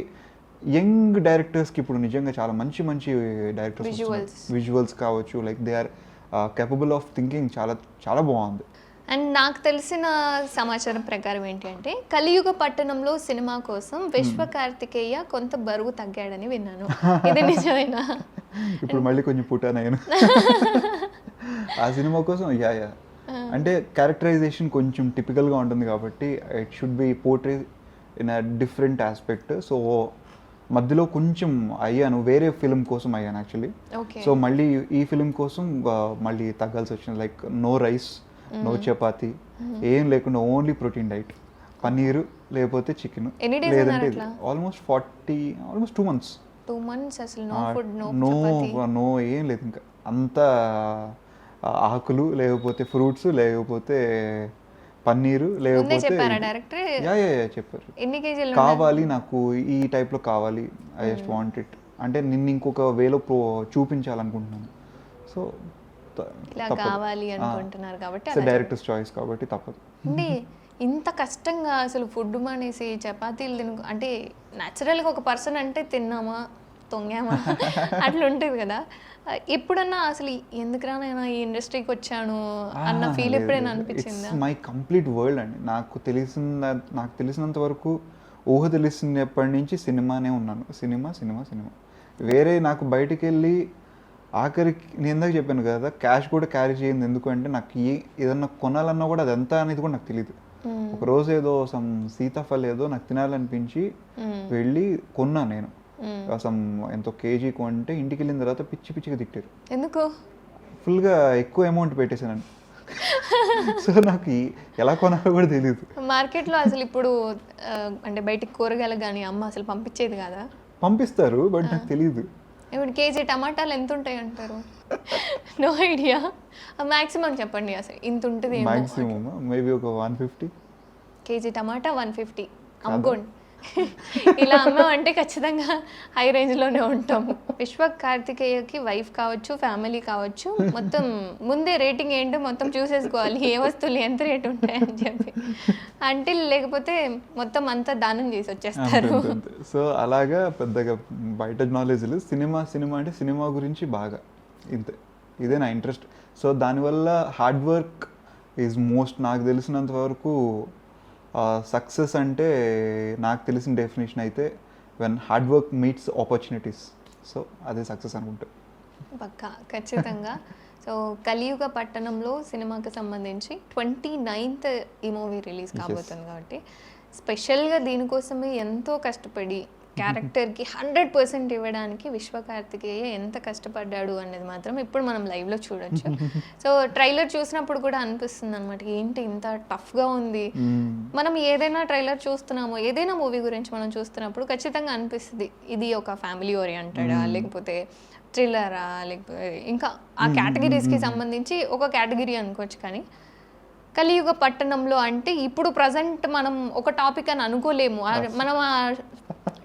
యంగ్ డైరెక్టర్స్కి ఇప్పుడు నిజంగా చాలా మంచి డైరెక్టర్స్, విజువల్స్ కావచ్చు, like they are capable of thinking, చాలా చాలా బాగుంది. అండ్ నాకు తెలిసిన సమాచారం ప్రకారం ఏంటి అంటే, కలియుగ పట్టణంలో సినిమా కోసం విశ్వ కార్తికేయ కొంత బరువు తగ్గాడని విన్నాను, ఇది నిజమేనా? ఇప్పుడు మళ్ళీ కొంచెం పుట్టాను ఆ సినిమా కోసం. యా అంటే క్యారెక్టరైజేషన్ కొంచెం టిపికల్గా ఉంటుంది కాబట్టి it should be portray in a different aspect. So మధ్యలో కొంచెం అయ్యాను, వేరే ఫిల్మ్ కోసం అయ్యాను యాక్చువల్లీ. సో మళ్ళీ ఈ ఫిల్మ్ కోసం మళ్ళీ తగ్గాల్సి వచ్చింది. Like no rice, no chapati, ఏం లేకుండా ఓన్లీ ప్రోటీన్ డైట్, పన్నీరు లేకపోతే చికెన్, లేదంటే ఆల్మోస్ట్ 2 months. 2 months అసలు నో ఏం లేదు, ఇంకా అంతా ఆకులు, లేకపోతే ఫ్రూట్స్, లేకపోతే పన్నీరు, లేకపోతే చెప్పారు కావాలి నాకు ఈ టైప్లో కావాలి, ఐ జస్ట్ వాంట్ ఇట్, అంటే నిన్ను ఇంకొక వేలో చూపించాలనుకుంటున్నాను. సో కావాలి అనుకుంటున్నారు కాబట్టి డైరెక్టర్స్ చాయిస్ కాబట్టి తప్పదు. అంటే ఇంత కష్టంగా అసలు ఫుడ్ మానేసి చపాతీలు అంటే న్యాచురల్గా ఒక పర్సన్ అంటే తిన్నామా తొంగామా అట్లా ఉంటుంది కదా, ఎప్పుడన్నా అసలు ఎందుకురా నేను ఈ ఇండస్ట్రీకి వచ్చాను అన్న ఫీల్ ఎప్పుడైనా అనిపించిందా? మై కంప్లీట్ వరల్డ్ అండి. నాకు తెలిసినంత వరకు, ఊహ తెలిసినప్పటి నుంచి సినిమానే ఉన్నాను, సినిమా. వేరే నాకు బయటికి వెళ్ళి ఆఖరికి నేను ఇందాక చెప్పాను కదా, క్యాష్ కూడా క్యారీ చేయండి. ఎందుకంటే నాకు ఏదన్నా కొనాలన్నా కూడా అది ఎంత అనేది కూడా నాకు తెలియదు. ఒకరోజు ఏదో సీతాఫల్ ఏదో నాకు తినాలనిపించి వెళ్ళి కొన్నా నేను. ఎంతో కేజీ కొంటే ఇంటికి వెళ్ళిన తర్వాత పిచ్చిగా తిట్టారు. ఎందుకు? ఫుల్గా ఎక్కువ అమౌంట్ పెట్టేశాను. సో నాకు ఎలా కొనాలో కూడా తెలియదు. మార్కెట్లో అసలు ఇప్పుడు అంటే బయటికి కూరగాయలు కానీ అమ్మ అసలు పంపించేది కదా? పంపిస్తారు, బట్ నాకు తెలియదు. ఇప్పుడు కేజీ టమాటాలు ఎంత ఉంటాయి అంటారు? No idea. మాక్సిమం చెప్పండి, అసలు ఇంత ఉంటుంది? మాక్సిమం మేబీ ఒక 150. కేజీ టమాటా 150 అమ్ముకోండి. ఇలా అమ్మామంటే ఖచ్చితంగా హై రేంజ్లోనే ఉంటాము. విశ్వ కార్తికేయకి వైఫ్ కావచ్చు, ఫ్యామిలీ కావచ్చు, మొత్తం ముందే రేటింగ్ ఏంటో మొత్తం చూసేసుకోవాలి, ఏ వస్తువులు ఎంత రేటు ఉంటాయని చెప్పి. అంటే లేకపోతే మొత్తం అంతా దానం చేసి వచ్చేస్తారు. సో అలాగా పెద్దగా బయట నాలెడ్జ్ లేదు. సినిమా అంటే సినిమా గురించి బాగా ఇంతే, ఇదే నా ఇంట్రెస్ట్. సో దానివల్ల హార్డ్ వర్క్ ఈజ్ మోస్ట్, నాకు తెలిసినంత వరకు సక్సెస్ అంటే నాకు తెలిసిన డెఫినేషన్ అయితే when hard work meets opportunities. So అదే సక్సెస్ అనుకుంటా. పక్కా, ఖచ్చితంగా. సో కలియుగ పట్టణంలో సినిమాకి సంబంధించి 29th ఈ మూవీ రిలీజ్ కాబోతుంది కాబట్టి స్పెషల్గా దీనికోసమే ఎంతో కష్టపడి క్యారెక్టర్కి 100% ఇవ్వడానికి విశ్వ కార్తికేయ ఎంత కష్టపడ్డాడు అనేది మాత్రం ఇప్పుడు మనం లైవ్లో చూడొచ్చు. సో ట్రైలర్ చూసినప్పుడు కూడా అనిపిస్తుంది అనమాట, ఏంటి ఇంత టఫ్గా ఉంది. మనం ఏదైనా ట్రైలర్ చూస్తున్నామో, ఏదైనా మూవీ గురించి మనం చూస్తున్నప్పుడు ఖచ్చితంగా అనిపిస్తుంది ఇది ఒక ఫ్యామిలీ ఓరియంటెడా, లేకపోతే థ్రిల్లరా, లేకపోతే ఇంకా ఆ కేటగిరీస్కి సంబంధించి ఒక కేటగిరీ అనుకోవచ్చు. కానీ కలియుగ పట్టణంలో అంటే ఇప్పుడు ప్రజెంట్ మనం ఒక టాపిక్ అని అనుకోలేము. మనం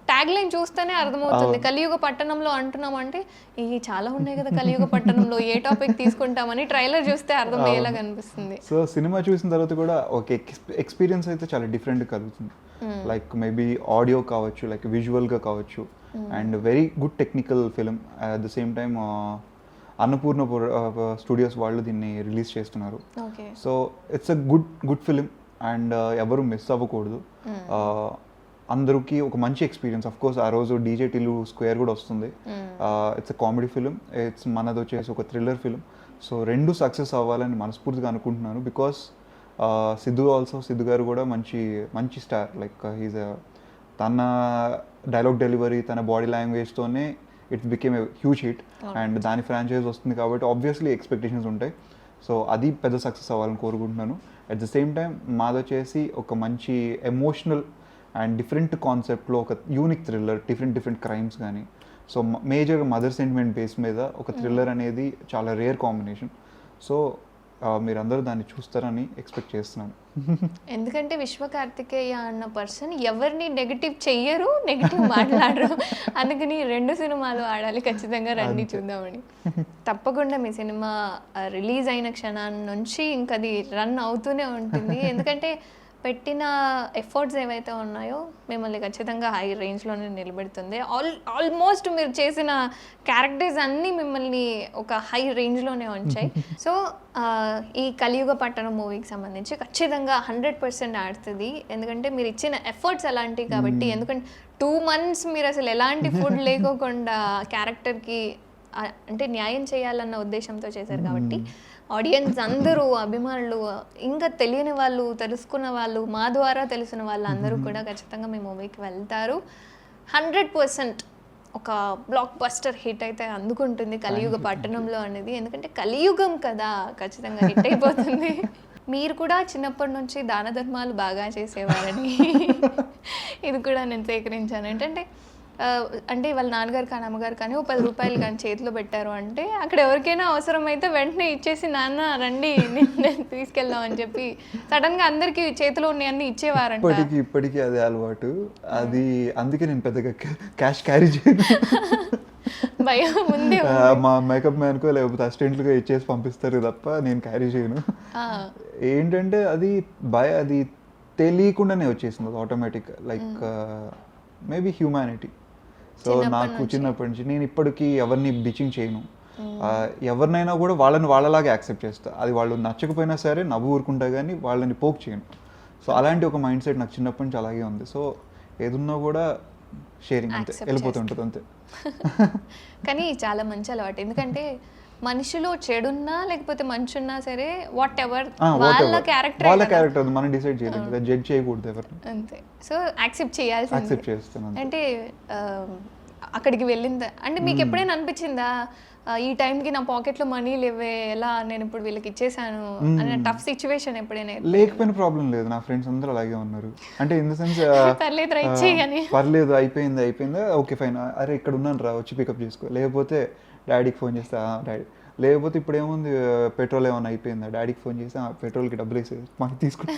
ట్యాగ్ లైన్ చూస్తేనే అర్థమవుతుంది. కలియుగ పట్టణంలో అంటున్నాం అంటే ఇవి చాలా ఉన్నాయి కదా కలియుగ పట్టణంలో, ఏ టాపిక్ తీసుకుంటామని ట్రైలర్ చూస్తే అర్థమయ్యేలాగా అనిపిస్తుంది. సో సినిమా చూసిన తర్వాత కూడా ఒక ఎక్స్పీరియన్స్ అయితే చాలా డిఫరెంట్ కలుగుతుంది. లైక్ మేబీ ఆడియో కావచ్చు, లైక్ విజువల్గా కావచ్చు, and very good technical film. At the same time Annapurna studios వాళ్ళు దీన్ని రిలీజ్ చేస్తున్నారు. So it's a good film and ఎవరు మిస్ అవ్వకూడదు. అందరికీ ఒక మంచి ఎక్స్పీరియన్స్. అఫ్ కోర్స్ ఆ రోజు డీజే టిల్లు స్క్వేర్ కూడా వస్తుంది. It's a comedy film, it's మనది వచ్చేసి ఒక థ్రిల్లర్ ఫిలిం. సో రెండు సక్సెస్ అవ్వాలని మనస్ఫూర్తిగా అనుకుంటున్నాను. బికాస్ సిద్ధు గారు కూడా మంచి స్టార్. లైక్ హీజ్ తన డైలాగ్ డెలివరీ, తన బాడీ లాంగ్వేజ్తోనే it's became a huge hit. And దాని ఫ్రాంచైజ్ వస్తుంది కాబట్టి ఆబ్వియస్లీ ఎక్స్పెక్టేషన్స్ ఉంటాయి. సో అది పెద్ద సక్సెస్ అవ్వాలని కోరుకుంటున్నాను. అట్ ద సేమ్ టైం మాది వచ్చేసి ఒక మంచి ఎమోషనల్ అండ్ డిఫరెంట్ కాన్సెప్ట్లో ఒక యూనిక్ థ్రిల్లర్, డిఫరెంట్ క్రైమ్స్ కానీ. So major mother sentiment base మీద ఒక థ్రిల్లర్ అనేది చాలా రేర్ కాంబినేషన్. సో మీరందరూ దాన్ని చూస్తారని ఎక్స్పెక్ట్ చేస్తున్నాను. ఎందుకంటే విశ్వ కార్తికేయ అన్న పర్సన్ ఎవరిని నెగిటివ్ చెయ్యరు, నెగిటివ్ మాట్లాడరు. అందుకని 2 సినిమాలు ఆడాలి, ఖచ్చితంగా రండి చూద్దామని. తప్పకుండా మీ సినిమా రిలీజ్ అయిన క్షణాన్ని నుంచి ఇంకా అది రన్ అవుతూనే ఉంటుంది. ఎందుకంటే పెట్టిన ఎఫర్ట్స్ ఏవైతే ఉన్నాయో మిమ్మల్ని ఖచ్చితంగా హై రేంజ్లోనే నిలబెడుతుంది. ఆల్మోస్ట్ మీరు చేసిన క్యారెక్టర్స్ అన్నీ మిమ్మల్ని ఒక హై రేంజ్లోనే ఉంచాయి. సో ఈ కలియుగ పట్టణం మూవీకి సంబంధించి ఖచ్చితంగా 100% ఆడుతుంది. ఎందుకంటే మీరు ఇచ్చిన ఎఫర్ట్స్ అలాంటివి కాబట్టి. ఎందుకంటే 2 months మీరు అసలు ఎలాంటి ఫుడ్ లేకోకుండా క్యారెక్టర్కి అంటే న్యాయం చేయాలన్న ఉద్దేశంతో చేశారు కాబట్టి ఆడియన్స్ అందరూ, అభిమానులు, ఇంకా తెలియని వాళ్ళు, తెలుసుకున్న వాళ్ళు, మా ద్వారా తెలిసిన వాళ్ళు అందరూ కూడా ఖచ్చితంగా మీ మూవీకి వెళ్తారు. 100% ఒక బ్లాక్ బస్టర్ హిట్ అయితే అందుకుంటుంది కలియుగ పట్టణంలో అనేది. ఎందుకంటే కలియుగం కదా, ఖచ్చితంగా హిట్ అయిపోతుంది. మీరు కూడా చిన్నప్పటి నుంచి దాన ధర్మాలు బాగా చేసేవారని ఇది కూడా నేను సేకరించాను. ఏంటంటే అంటే వాళ్ళ నాన్నగారు కానీ అమ్మగారు కానీ 10 రూపాయలు కానీ చేతిలో పెట్టారు అంటే అక్కడ ఎవరికైనా అవసరమైతే వెంటనే ఇచ్చేసి నాన్న రండి నేను తీసుకెళ్దాం అని చెప్పి సడన్గా అందరికి చేతిలో ఉన్నాయన్నీ ఇచ్చేవారంట. ఇప్పటికీ అదే అలవాటు. అది అందుకే నేను పెద్దగా క్యాష్ క్యారీ చేయను. భయం ముందే మా మేకప్ మ్యాన్కో లేకపోతే అసిస్టెంట్లుగా ఇచ్చేసి పంపిస్తారు తప్ప నేను క్యారీ చేయను. ఏంటంటే అది అది తెలియకుండానే వచ్చేసింది, అది automatic. Like maybe humanity. So నాకు చిన్నప్పటి నుంచి నేను ఇప్పటికీ ఎవరిని బిచింగ్ చేయను. ఎవరినైనా కూడా వాళ్ళలాగా యాక్సెప్ట్ చేస్తా. అది వాళ్ళు నచ్చకపోయినా సరే నవ్వు ఊరుకుంటా కానీ వాళ్ళని పోక్ చేయను. సో అలాంటి ఒక మైండ్ సెట్ నాకు చిన్నప్పటి నుంచి అలాగే ఉంది. సో ఏదున్నా కూడా షేరింగ్ అంతే, వెళ్ళిపోతుంటుంది అంతే. కానీ చాలా మంచి అలవాటు. ఎందుకంటే మనిషిలో చెడున్నా లేకపోతే మంచి ఉన్నా సరే వాట్ ఎవర్ వాళ్ళ క్యారెక్టర్ మనం డిసైడ్ చేయలేము, జడ్జ్ చేయకూడదు ఎవరిని, అంతే. సో యాక్సెప్ట్ చేయాల్సింది. యాక్సెప్ట్ చేస్తాను. అంటే అక్కడికి వెళ్ళిందా అంటే మీకు ఎప్పుడైనా అనిపించిందా ఈ టైంకి నా పాకెట్లో మనీ లేవే, ఎలా నేను ఇప్పుడు వీళ్ళకి ఇచ్చేసాను అనే టఫ్ సిచ్యువేషన్ ఎప్పుడైనా? లేకపోయిన ప్రాబ్లం లేదు, నా ఫ్రెండ్స్ అందరూ అలాగే ఉన్నారు. అంటే ఇన్ ద సెన్స్ పర్లేదు అయిపోయిందా ఓకే ఫైన్, అరే ఇక్కడ ఉన్నాను రా వచ్చి పికప్ చేసుకో, లేకపోతే డాడీకి ఫోన్ చేస్తా డాడీ, లేకపోతే ఇప్పుడు ఏముంది పెట్రోల్ ఏమైనా అయిపోయిందా డాడీకి ఫోన్ చేసి పెట్రోల్కి డబ్బులు వేసేది మాకు తీసుకుంటా.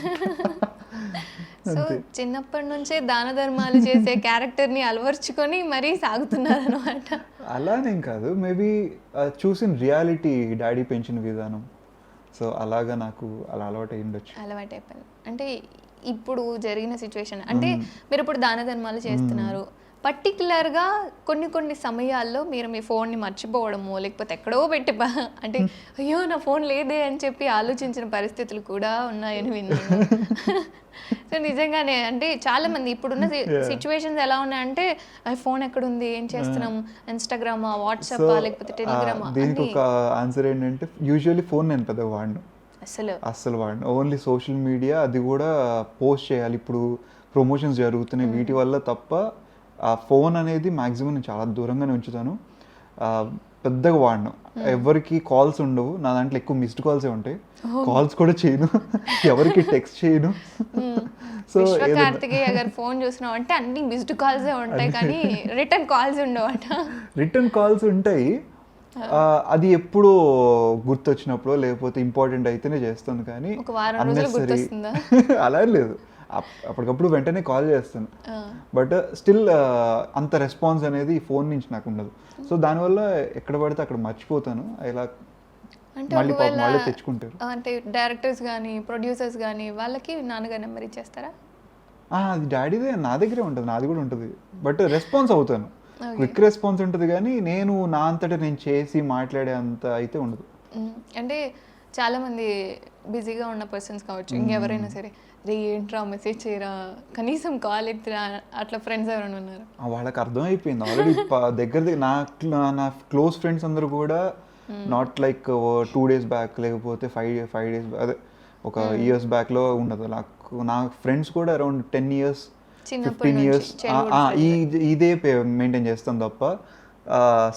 సో చిన్నప్పటి నుంచే దాన ధర్మాలు చేసే క్యారెక్టర్ని అలవర్చుకొని మరీ సాగుతున్నారు అనమాట. అలానేం కాదు, మేబీ చూసిన రియాలిటీ డాడీ పెంచిన విధానం, సో అలాగా నాకు అలా అలవాటు అయి ఉండొచ్చు. అలవాటు అయిపోయింది. అంటే ఇప్పుడు జరిగిన సిచ్యువేషన్ అంటే మీరు ఇప్పుడు దాన ధర్మాలు చేస్తున్నారు, పర్టికులర్గా కొన్ని సమయాల్లో మీరు మీ ఫోన్ని మర్చిపోవడము లేకపోతే ఎక్కడో పెట్టి అంటే అయ్యో నా ఫోన్ లేదే అని చెప్పి ఆలోచించిన పరిస్థితులు కూడా ఉన్నాయని విన్నాను. సో నిజంగానే అంటే చాలా మంది ఇప్పుడున్న సిచ్యువేషన్స్ ఎలా ఉన్నాయంటే ఫోన్ ఎక్కడుంది, ఏం చేస్తున్నాం, ఇన్స్టాగ్రామా, వాట్సాప్ లేకపోతే టెలిగ్రామా. దీనికి ఒక ఆన్సర్ ఏంటంటే యూజువల్లీ ఫోన్ నేను పెద్దగా వాడను, అస్సలు వాడను. ఓన్లీ సోషల్ మీడియా, అది కూడా పోస్ట్ చేయాలి, ఇప్పుడు ప్రమోషన్స్ జరుగుతున్నాయి వీటి వల్ల తప్ప ఆ ఫోన్ అనేది మ్యాక్సిమం నేను చాలా దూరంగానే ఉంచుతాను. పెద్దగా వాడను, ఎవరికి కాల్స్ ఉండవు నా దాంట్లో, ఎక్కువ మిస్డ్ కాల్సే ఉంటాయి, కాల్స్ కూడా చేయను, ఎవరికి టెక్స్ట్ చేయను. సో కార్తికేయ గారు ఫోన్ చూసినావు అంటే అన్ని మిస్డ్ కాల్సే ఉంటాయి కానీ రిటర్న్ కాల్స్ ఉండవట. రిటర్న్ కాల్స్ ఉంటాయి, అది ఎప్పుడో గుర్తొచ్చినప్పుడు లేకపోతే ఇంపార్టెంట్ అయితేనే చేస్తాను, కానీ అలా లేదు, అప్పటికప్పుడు వెంటనే కాల్ చేస్తాను. బట్ స్టిల్ అంత రెస్పాన్స్ అనేది ఫోన్ నుంచి నాకు ఉండదు. సో దానివల్ల ఎక్కడ పడితే అక్కడ మర్చిపోతాను, ఇలా మళ్ళీ తెచ్చుకుంటారు. అంటే డైరెక్టర్స్ కానీ ప్రొడ్యూసర్స్ కానీ వాళ్ళకి నాన్నగారు నెంబర్ ఇచ్చేస్తారా? అది డాడీదే, నా దగ్గరే ఉంటుంది, నాది కూడా ఉంటుంది, బట్ రెస్పాన్స్ అవుతాను, క్విక్ రెస్పాన్స్ ఉంటుంది, కానీ నేను నా అంతటా నేను చేసి మాట్లాడే అంత అయితే ఉండదు. అంటే చాలా మంది బిజీగా ఉన్న పర్సన్స్ కావచ్చు, ఇంకెవరైనా సరే, రే ఏంట్రా మెసేజ్ చేయరా, కనీసం కాల్ ఎత్తిరా, అట్లా ఫ్రెండ్స్ ఎవరైనా ఉన్నారు? వాళ్ళకి అర్థమైపోయింది ఆల్రెడీ, దగ్గర నా క్లోజ్ ఫ్రెండ్స్ అందరూ కూడా నాట్ లైక్ 2 days బ్యాక్ లేకపోతే 5 days అదే ఒక ఇయర్స్ బ్యాక్లో ఉండదు. నా ఫ్రెండ్స్ కూడా అరౌండ్ 10 years 15 years ఇదే మెయింటైన్ చేస్తాం తప్ప,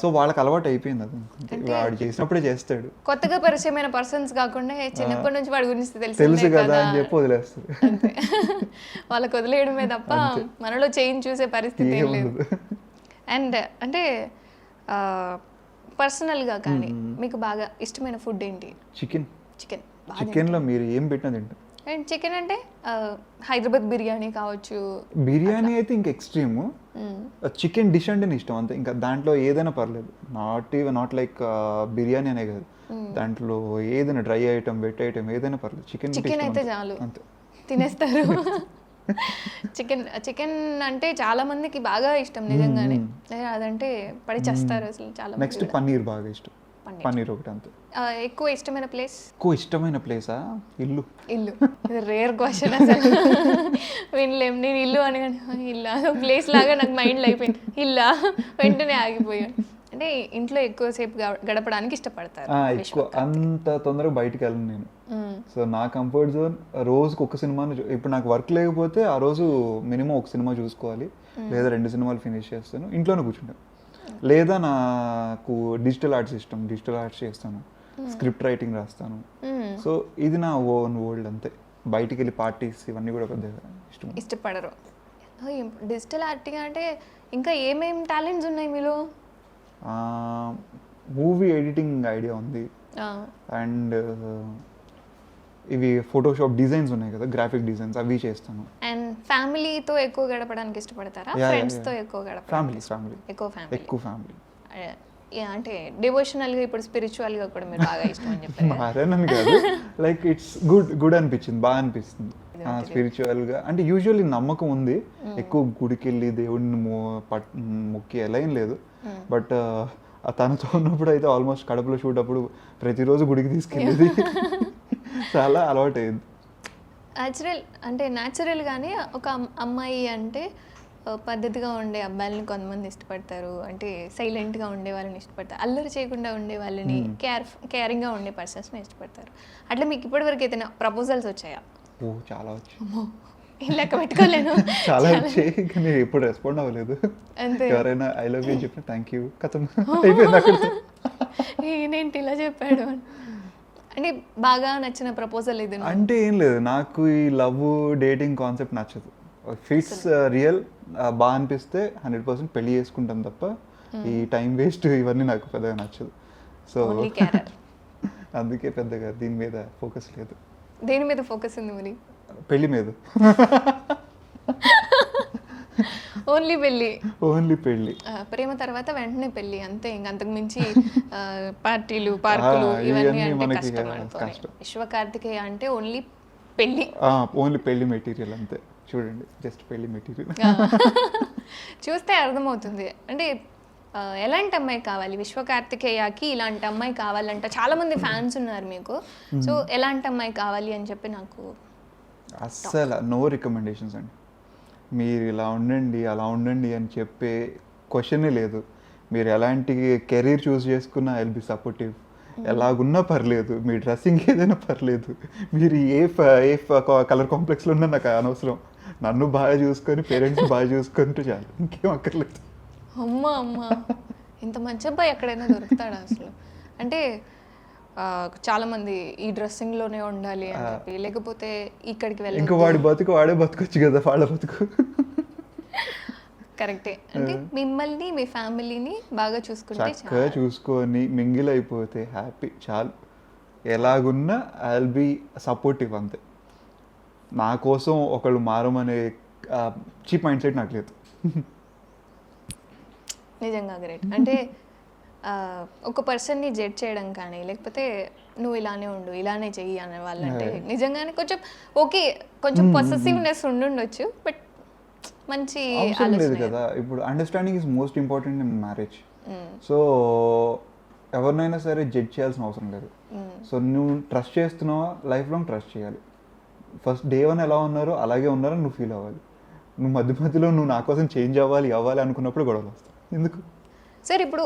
సో వాళ్ళకి అలవాటు అయిపోయింది, అది వాడు చేసినప్పుడే చేస్తాడు. కొత్తగా పరిచయమైన పర్సన్స్ కాకుండా చిన్నప్పటి నుంచి వాడి గురించి తెలుసు కదా అని చెప్పి వదిలేస్తారు. వాళ్ళకి వదిలేయడమే తప్ప మనలో చేంజ్ చూసే పరిస్థితి ఏం లేదు. అండ్ అంటే పర్సనల్గా కానీ మీకు బాగా ఇష్టమైన ఫుడ్ ఏంటి? చికెన్లో మీరు ఏం పెట్టినా తింటారు. అండ్ చికెన్ అంటే హైదరాబాద్ బిర్యానీ కావచ్చు. బిర్యానీ అయితే ఇంకా ఎక్స్ట్రీమ్, చికెన్ డిష్ అంటే ఇష్టం అంతే, ఇంకా దాంట్లో ఏదైనా పర్లేదు, నాట్ లైక్ బిర్యానీ అనే కాదు, దాంట్లో ఏదైనా డ్రై ఐటమ్ వెట్ ఐటమ్ ఏదైనా పర్లేదు, చికెన్ అయితే చాలు తినేస్తారు. చికెన్ అంటే చాలా మందికి బాగా ఇష్టం నిజంగానే, అదంటే పడి చేస్తారు అసలు చాలా. నెక్స్ట్ పన్నీర్ బాగా ఇష్టం, పన్నీర్ ఒకటి అంతే. ఎక్కువ ఇష్టమైన ప్లేస్? ఎక్కువ ఇష్టమైన ప్లేసా? ఇల్లు. రేర్ క్వశ్చన్ అసలు వినలేం. నేను ఇల్లు అని ఇల్లా ప్లేస్ లాగా నాకు మైండ్లో అయిపోయింది, ఇల్లా వెంటనే ఆగిపోయాను. అంటే ఇంట్లో ఎక్కువసేపు గడపడానికి ఇష్టపడతారు? ఎక్కువ, అంత తొందరగా బయటికి వెళ్ళను నేను. సో నా కంఫర్ట్ జోన్ రోజుకి ఒక సినిమాని, ఇప్పుడు నాకు వర్క్ లేకపోతే ఆ రోజు మినిమం ఒక సినిమా చూసుకోవాలి, లేదా 2 సినిమాలు ఫినిష్ చేస్తాను, ఇంట్లోనే కూర్చుంటాను. లేదా నాకు డిజిటల్ ఆర్ట్స్ ఇష్టం, డిజిటల్ ఆర్ట్స్ చేస్తాను, స్క్రిప్ట్ రైటింగ్ రాస్తాను. సో ఇది నా ఓన్ వరల్డ్ అంతే, బయటికి వెళ్ళి పార్టీస్ ఇవన్నీ కూడా పెద్దగా ఇష్టపడరు. డిజిటల్ ఆర్టింగ్ అంటే ఇంకా ఏమేం టాలెంట్స్ ఉన్నాయి మీలో? మూవీ ఎడిటింగ్ ఐడియా ఉంది, అండ్ ఇవి ఫోటోషాప్ డిజైన్స్ ఉన్నాయి కదా, గ్రాఫిక్ డిజైన్స్, అవి చేస్తాను. అండ్ ఫ్యామిలీతో ఎక్కువ గడపడానికి ఇష్టపడతారా, ఫ్రెండ్స్తో ఎక్కువ గడపడానికి? ఎక్కువ ఫ్యామిలీ. అంటే డివోషనల్గా, ఇప్పుడు స్పిరిచువల్గా కూడా మీరు బాగా ఇష్టం అని చెప్పారు. మారేనని కాదు, లైక్ ఇట్స్ గుడ్ అనిపించింది, బాగా అనిపిస్తుంది స్పిరిచువల్గా. అంటే యూజువల్లీ నమ్మకం ఉంది, ఎక్కువ గుడికి వెళ్ళి దేవుడిని మొక్కి ఎలా ఏం లేదు, బట్ తనతో ఉన్నప్పుడు అయితే ఆల్మోస్ట్ కడపలో షూట్ అప్పుడు ప్రతిరోజు గుడికి తీసుకెళ్ళేది, చాలా అలవాటు అయ్యింది. న్యాచురల్గానే ఒక అమ్మాయి అంటే పద్ధతిగా ఉండే అబ్బాయిలని కొంతమంది ఇష్టపడతారు, అంటే సైలెంట్గా ఉండే వాళ్ళని ఇష్టపడతారు, అల్లరి చేయకుండా ఉండే వాళ్ళని, కేరింగ్గా ఉండే పర్సన్స్ని ఇష్టపడతారు. అట్లా మీకు ఇప్పటివరకు ఏదైనా ప్రపోజల్స్ వచ్చాయా? చాలా వచ్చాయి, లెక్క పెట్టుకోలేను, చాలా వచ్చాయి, కానీ ఎప్పుడు రెస్పాండ్ అవ్వలేదు. ఎవరైనా ఐ లవ్ యూ చెప్పిన థ్యాంక్ యూ కథం అయిపోయింది. నేనేంటి ఇలా చెప్పాడు అంటే బాగా నచ్చిన ప్రపోజల్ ఇది అంటే ఏం లేదు, నాకు ఈ లవ్ డేటింగ్ కాన్సెప్ట్ నచ్చదు. ఫిట్స్ రియల్ బాగా అనిపిస్తే 100% పెళ్లి చేసుకుంటాను తప్ప ఈ టైం వేస్ట్ ఇవన్నీ నాకు పెద్దగా నచ్చదు. సో అందుకే పెద్దగా దీని మీద ఫోకస్ లేదు. దేని మీద ఫోకస్ ఉంది మరి? పెళ్లి మీద. ఓన్లీ పెళ్ళి. ఓన్లీ పెళ్ళి. ప్రేమ తర్వాత వెంటనే పెళ్ళి అంతే. ఇంక అంతకు మించి పార్టీలు పార్కులు ఇవన్నీ అంటే కష్టం అనుకోని. విశ్వకార్తికేయ అంటే ఓన్లీ పెళ్ళి. ఓన్లీ పెళ్లి మెటీరియల్ అంతే. చూడండి జస్ట్ పెళ్లి మెటీరియల్. చూస్తే అర్థమవుతుంది. అంటే ఎలాంటి అమ్మాయి కావాలి విశ్వకార్తికేయకి? ఇలాంటి అమ్మాయి కావాలంట. చాలా మంది ఫ్యాన్స్ ఉన్నారు మీకు. సో ఎలాంటి అమ్మాయి కావాలి అని చెప్పి నాకు అస్సలు నో రికమెండేషన్స్ అండి. మీరు ఇలా ఉండండి అలా ఉండండి అని చెప్పే క్వశ్చనే లేదు. మీరు ఎలాంటి కెరీర్ చూస్ చేసుకున్నా ఐ విల్ బి సపోర్టివ్. ఎలాగున్నా పర్లేదు, మీ డ్రెస్సింగ్ ఏదైనా పర్లేదు, మీరు ఏ కలర్ కాంప్లెక్స్లో ఉన్నా నాకు అనవసరం. నన్ను బాగా చూసుకొని పేరెంట్స్ బాగా చూసుకుంటూ చాలు, ఇంకేం అక్కర్లేదు. అమ్మ ఇంత మంచి అబ్బాయి ఎక్కడైనా దొరుకుతాడా అసలు? అంటే చాలా మంది ఈ డ్రెస్సింగ్ లోనే ఉండాలి అని చెప్పి, లేకపోతే ఇక్కడికి వెళ్ళి ఇంకా వాడి బతుకు వాడే బతుకొచ్చు కదా, వాళ్ళ బతుకు. కరెక్టే. అంటే మిమ్మల్ని మీ ఫ్యామిలీని బాగా చూసుకుంటే చక్కగా చూసుకొని మింగిల్ అయిపోతే హ్యాపీ చాలు. ఎలాగున్నా ఐ విల్ బి సపోర్టివ్ అంతే. నా కోసం ఒకళ్ళు మారమనే చీప్ మైండ్ సెట్ నాకు లేదు. నిజంగా గ్రేట్. అంటే ఒక పర్సన్ని జడ్జ్ చేయడం కానీ, లేకపోతే నువ్వు ఇలానే ఉండు ఇలానే చెయ్యి అనే వాళ్ళంటే నిజంగానే కొంచెం ఓకే, కొంచెం పొసెసివ్నెస్ ఉండుండొచ్చు, బట్ మంచి లేదు కదా. ఇప్పుడు understanding is most important in marriage. So ఎవరినైనా సరే జడ్జ్ చేయాల్సిన అవసరం లేదు. సో నువ్వు ట్రస్ట్ చేస్తున్నావా, లైఫ్ లాంగ్ ట్రస్ట్ చేయాలి. ఫస్ట్ డే 1 ఎలా ఉన్నారో అలాగే ఉన్నారని నువ్వు ఫీల్ అవ్వాలి. నువ్వు మధ్యలో నువ్వు నా కోసం చేంజ్ అవ్వాలి అనుకున్నప్పుడు గొడవలు వస్తాయి. ఎందుకు సార్? ఇప్పుడు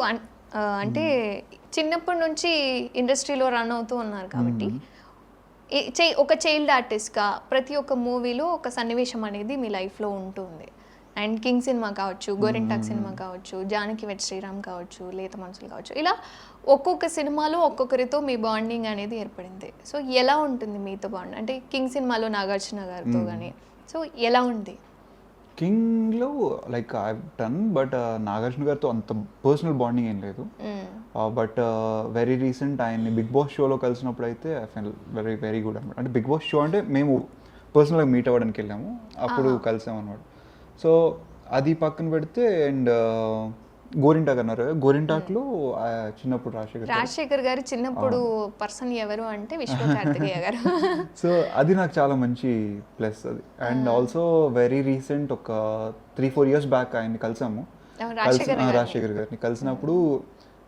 అంటే చిన్నప్పటి నుంచి ఇండస్ట్రీలో రన్ అవుతూ ఉన్నారు కాబట్టి, ఒక చైల్డ్ ఆర్టిస్ట్గా ప్రతి ఒక్క మూవీలో ఒక సన్నివేశం అనేది మీ లైఫ్లో ఉంటుంది. అండ్ కింగ్ సినిమా కావచ్చు, గోరింటాక్ సినిమా కావచ్చు, జానకి వెడ్ శ్రీరామ్ కావచ్చు, లేత మనసులు కావచ్చు, ఇలా ఒక్కొక్క సినిమాలో ఒక్కొక్కరితో మీ బాండింగ్ అనేది ఏర్పడింది. సో ఎలా ఉంటుంది మీతో బాండ్? అంటే కింగ్ సినిమాలో నాగార్జున గారితో కానీ, సో ఎలా ఉంది? కింగ్లో like I done, but Nagarjuna గారితో అంత పర్సనల్ బాండింగ్ ఏం లేదు. బట్ వెరీ రీసెంట్ ఆయన్ని బిగ్ బాస్ షోలో కలిసినప్పుడు అయితే I feel very very good అనమాట. అంటే బిగ్ బాస్ షో అంటే మేము పర్సనల్గా మీట్ అవ్వడానికి వెళ్ళాము, అప్పుడు కలిసాం అనమాట. సో అది పక్కన పెడితే, అండ్ గోరింటాక్ అన్నారు. గోరింటాక్లో చిన్నప్పుడు రాజశేఖర్ గారు చిన్నప్పుడు పర్సన్ ఎవరు అంటే విశ్వకార్తికేయ గారు. సో అది నాకు చాలా మంచి ప్లస్ అది. అండ్ ఆల్సో వెరీ రీసెంట్ ఒక 3-4 years బ్యాక్ ఆయన్ని కలిసాము, రాజశేఖర్ గారిని కలిసినప్పుడు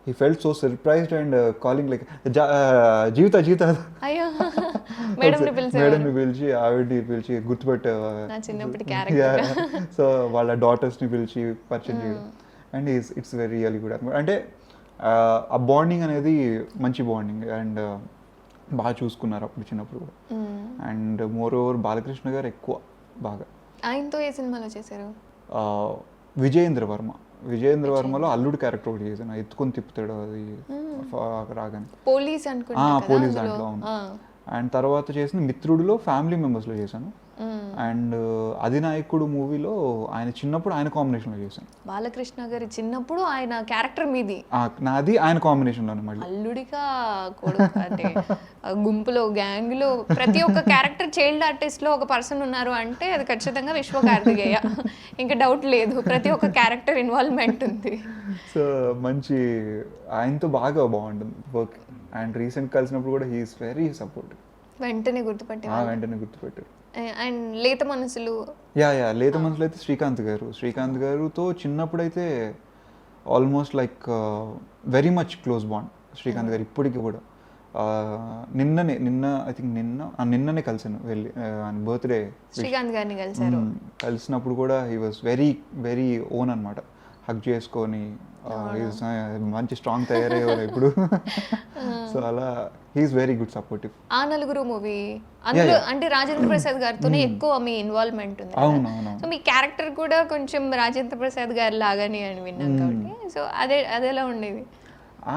he felt so surprised and calling like జీవిత మేడంని పిలిచి ఆవిడ్ని పిలిచి గుర్తుపెట్టే, సో వాళ్ళ డాటర్స్ని పిలిచి పరిచయం చేయడం. And it's very really good అనమాట. అంటే ఆ బాండింగ్ అనేది మంచి బాండింగ్. అండ్ బాగా చూసుకున్నారు అప్పుడు చిన్నప్పుడు కూడా. అండ్ మోర్ ఓవర్ బాలకృష్ణ గారు ఎక్కువ బాగా. ఆయనతో ఏ సినిమాలో చేశారు? విజయేంద్ర వర్మలో అల్లుడు క్యారెక్టర్ ఒకటి చేశాను, ఎత్తుకొని తిప్పుతాడు అది రాగానే, పోలీస్ దాంట్లో. అవును. అండ్ తర్వాత చేసిన మిత్రుడిలో ఫ్యామిలీ మెంబర్స్లో చేశాను. అండ్ అధినాయకుడు మూవీలో ఆయన చిన్నప్పుడు ఆయన కాంబినేషన్లో చేశాను. బాలకృష్ణ గారి చిన్నప్పుడు ఆయన క్యారెక్టర్ మీది, నాది ఆయన కాంబినేషన్లోనే. మళ్ళీ అల్లుడిగా అంటే గుంపులో గ్యాంగ్లో ప్రతి ఒక్క క్యారెక్టర్ చైల్డ్ ఆర్టిస్ట్లో ఒక పర్సన్ ఉన్నారు అంటే అది ఖచ్చితంగా విశ్వకార్తికేయ, ఇంకా డౌట్ లేదు. ప్రతి ఒక్క క్యారెక్టర్ ఇన్వాల్వ్మెంట్ ఉంది. సో మంచి ఆయనతో బాగా బాగుంటుంది వర్క్. అండ్ రీసెంట్ కలిసినప్పుడు కూడా హీఈస్ వెరీ సపోర్టివ్. వెంటనే గుర్తుపెట్టారు. అండ్ లేత మనసులు లేత మనసులు అయితే శ్రీకాంత్ గారుతో చిన్నప్పుడు అయితే almost like very much close bond. Srikanth గారు ఇప్పటికీ కూడా నిన్ననే కలిసాను వెళ్ళి, బర్త్డే శ్రీకాంత్ గారిని కలిసినప్పుడు కూడా he was very very own అనమాట. హగ్ చేసుకొని మంచి స్ట్రాంగ్ తయారయ్యేవారు ఇప్పుడు. సో అలా హీఈస్ వెరీ గుడ్ సపోర్టివ్. ఆ నలుగురు మూవీ అందులో అంటే రాజేంద్ర ప్రసాద్ గారితోనే ఎక్కువ మీ ఇన్వాల్వ్మెంట్ ఉంది. అవును. సో మీ క్యారెక్టర్ కూడా కొంచెం రాజేంద్ర ప్రసాద్ గారి లాగానే అని విన్నాం కాబట్టి, సో అదేలా ఉండేది?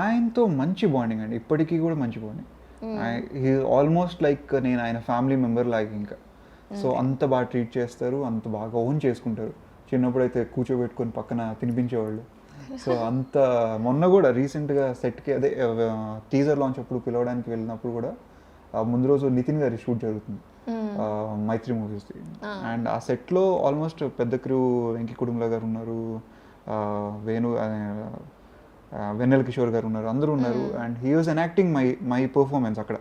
ఆయనతో మంచి బాండింగ్ అండి, ఇప్పటికీ కూడా మంచి బాండింగ్. హీ ఆల్మోస్ట్ లైక్ నేను ఆయన ఫ్యామిలీ మెంబర్ లాగా ఇంకా. సో అంత బాగా ట్రీట్ చేస్తారు, అంత బాగా ఓన్ చేసుకుంటారు. చిన్నప్పుడు అయితే కూర్చోబెట్టుకొని పక్కన తినిపించేవాళ్ళు. సో అంత మొన్న కూడా రీసెంట్గా సెట్కి అదే టీజర్ లాంచ్ అప్పుడు పిలవడానికి వెళ్ళినప్పుడు కూడా ముందు రోజు నితిన్ గారి షూట్ జరుగుతుంది. మైత్రి మూవీస్ది. అండ్ ఆ సెట్లో ఆల్మోస్ట్ పెద్ద క్రూ, వెంకీ కుటుంబల గారు ఉన్నారు, వేణు వెన్నెల కిషోర్ గారు ఉన్నారు, అందరూ ఉన్నారు. And he was enacting my performance అక్కడ.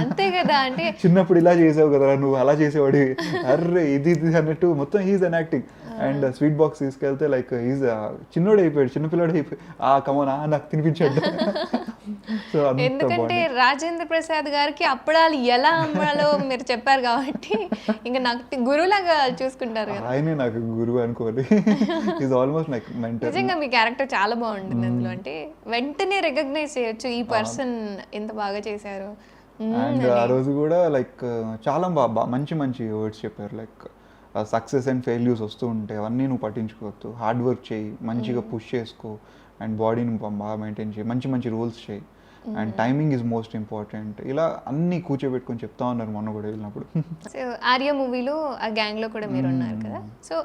అంతే కదా, అంటే చిన్నప్పుడు ఇలా చేసావు కదా నువ్వు, అలా చేసేవాడి, అర్రే ఇది ఇది అన్నట్టు మొత్తం he's enacting. And sweet box తీసుకెళ్తే లైక్ హీజ్ చిన్నోడు అయిపోయాడు, చిన్నపిల్లాడు అయిపోయి కమోనా నాకు తినిపించాడు. సో ఎందుకంటే రాజేంద్ర ప్రసాద్ గారికి అప్పడాలు ఎలా అమ్మాలో మీరు చెప్పారు కాబట్టి ఇంకా నాకు గురువులాగా చూసుకుంటారు కదా. ఆయనే నాకు గురువు అనుకోవాలి. Is almost like mentor. నిజంగా మీ క్యారెక్టర్ చాలా బాగుంటుంది అందులో, అంటే వెంటనే రికగ్నైజ్ చేయొచ్చు ఈ పర్సన్ ఎంత బాగా చేశారు. అండ్ ఆ రోజు కూడా లైక్ చాలా మంచి మంచి వర్డ్స్ చెప్పారు. లైక్ సక్సెస్ అండ్ ఫెయిల్యూర్స్ వస్తూ ఉంటాయి, అవన్నీ నువ్వు పట్టించుకోవద్దు, హార్డ్ వర్క్ చేయి, మంచిగా పుష్ చేసుకో, అండ్ బాడీని బాగా మెయింటైన్ చేయి, మంచి మంచి రూల్స్ చేయి, and timing is most important. ఇలా అన్నీ కూర్చోబెట్టుకొని చెప్తా ఉన్నారు మొన్న కూడా వెళ్ళినప్పుడు. సో ఆర్య మూవీలో ఆ గ్యాంగ్ లో కూడా మీరు ఉన్నారు కదా, సో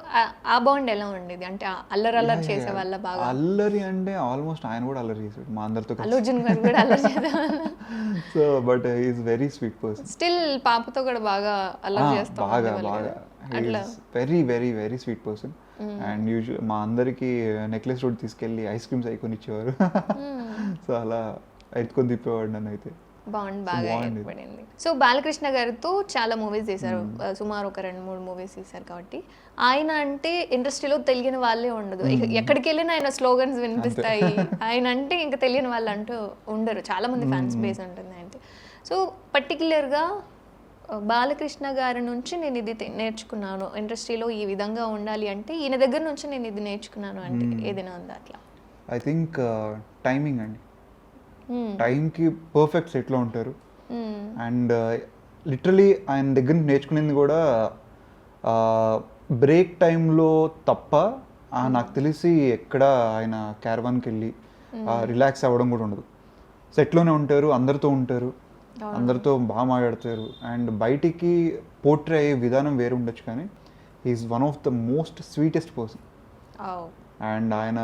ఆ బాండ్ ఎలా ఉండేది? అంటే అల్లరి చేసే వాళ్ళ బాగా? అల్లరి అంటే ఆల్మోస్ట్ ఆయన కూడా అల్లరి చేసాడు మా అందరితో. అల్లు అర్జున్ గారు కూడా అల్లరి చేసేవాళ్ళు. So but is very sweet person. Still పాపతో కూడా బాగా అల్లరి చేస్తాం. బాగా very very very sweet person. And usual మా అందరికి నెక్లెస్ రోడ్ తీసుకెళ్ళి ఐస్ క్రీమ్స్ అయికొని ఇచ్చేవారు. సో అలా ఎత్తుకొని తిప్పేవాడు నన్ను అయితే. బాండ్ బాగా ఏర్పడింది. సో బాలకృష్ణ గారితో చాలా మూవీస్ చేశారు, సుమారు ఒక 2-3 మూవీస్ చేశారు కాబట్టి ఆయన అంటే ఇండస్ట్రీలో తెలియని వాళ్ళే ఉండదు. ఎక్కడికి వెళ్ళినా ఆయన స్లోగన్స్ వినిపిస్తాయి. ఆయన అంటే ఇంకా తెలియని వాళ్ళు అంటూ ఉండరు, చాలా మంది ఫ్యాన్స్ బేస్ ఉంటుంది ఆయనకి. సో పర్టికులర్గా బాలకృష్ణ గారి నుంచి నేను ఇది నేర్చుకున్నాను, ఇండస్ట్రీలో ఈ విధంగా ఉండాలి అంటే ఈయన దగ్గర నుంచి నేను ఇది నేర్చుకున్నాను అంటే ఏదైనా ఉందా అట్లా? ఐ థింక్ టైమింగ్ అండి. టైంకి పర్ఫెక్ట్ సెట్లో ఉంటారు. అండ్ లిటరలీ ఆయన దగ్గర నుంచి నేర్చుకునేది కూడా బ్రేక్ టైంలో తప్ప నాకు తెలిసి ఎక్కడ ఆయన క్యారవాన్కి వెళ్ళి రిలాక్స్ అవ్వడం కూడా ఉండదు. సెట్లోనే ఉంటారు, అందరితో ఉంటారు, అందరితో బాగా మాట్లాడతారు. అండ్ బయటికి పోర్ట్రే అయ్యే విధానం వేరే ఉండొచ్చు కానీ he's one of the most sweetest person. And ఆయన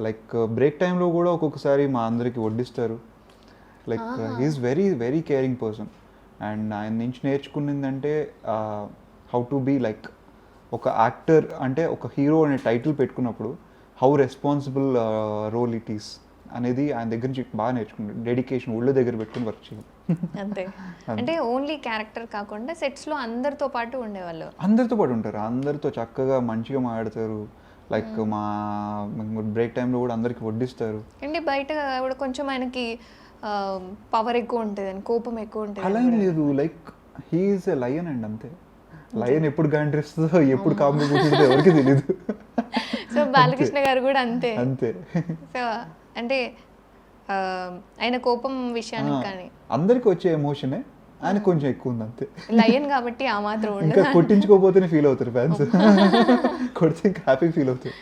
లైక్ బ్రేక్ టైంలో కూడా ఒక్కొక్కసారి మా అందరికి వడ్డిస్తారు. Like he's very very caring person. And ఆయన నుంచి నేర్చుకున్నదంటే హౌ టు బీ లైక్ ఒక యాక్టర్, అంటే ఒక హీరో అనే టైటిల్ పెట్టుకున్నప్పుడు how responsible role it is అనేది ఆయన దగ్గర నుంచి బాగా నేర్చుకున్నాడు. డెడికేషన్ ఒళ్ళు దగ్గర పెట్టుకుని వర్క్ చేయాలి అంతే. అంటే ఓన్లీ క్యారెక్టర్ కాకుండా సెట్స్లో అందరితో పాటు ఉండేవాళ్ళు, అందరితో పాటు ఉంటారు, అందరితో చక్కగా మంచిగా మాట్లాడతారు. లైక్ మా బ్రేక్ టైంలో కూడా అందరికి వడ్డిస్తారు. అంటే బయట కూడా కొంచెం ఆయనకి పవర్ ఎక్కువ ఉంటుంది, కోపం ఎక్కువ ఉంటుంది. అలా ఏం లేదు, like he's a lion and అంతే. లయన్ ఎప్పుడు గాండ్రిస్తుందో ఎప్పుడు కామెడీ కూర్చుంటుందో ఎవరికి తెలియదు. సో బాలకృష్ణ గారు కూడా అంతే అంతే. సో అంటే ఆయన కోపం విషయానికి కానీ అందరికి వచ్చే ఎమోషనే ఆయన కొంచెం ఎక్కువ ఉంది అంతే. లయన్ కాబట్టి ఆ మాత్రం ఇంకా కొట్టించుకోపోతేనే ఫీల్ అవుతారు ఫ్యాన్స్, కొడితే ఇంకా హ్యాపీ ఫీల్ అవుతారు.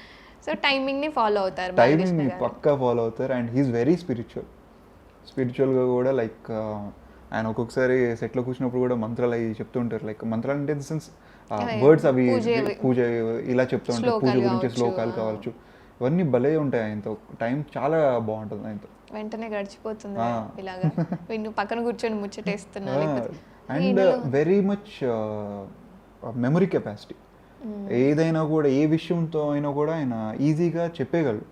సో టైమింగ్ ని ఫాలో అవుతారు, టైమింగ్ ని పక్కా ఫాలో అవుతారు. అండ్ హీఈస్ వెరీ స్పిరిచువల్గా కూడా. లైక్ ఆయన ఒక్కొక్కసారి సెట్లో కూర్చున్నప్పుడు కూడా మంత్రాలు అవి చెప్తూ ఉంటారు. లైక్ మంత్రాలు అంటే ఇన్ ద సెన్స్ వర్డ్స్ అవి పూజ ఇలా చెప్తూ ఉంటారు, పూజ గురించి శ్లోకాలు కావచ్చు, ఇవన్నీ భలే ఉంటాయి. ఆయనతో టైం చాలా బాగుంటుంది, ఆయనతో వెంటనే గడిచిపోతుంది ఇలాగా వీళ్ళు పక్కన కూర్చొని ముచ్చటేస్తున్నారు. And very much memory capacity. ఏదైనా కూడా ఏ విషయంతో అయినా కూడా ఆయన ఈజీగా చెప్పేయగలరు.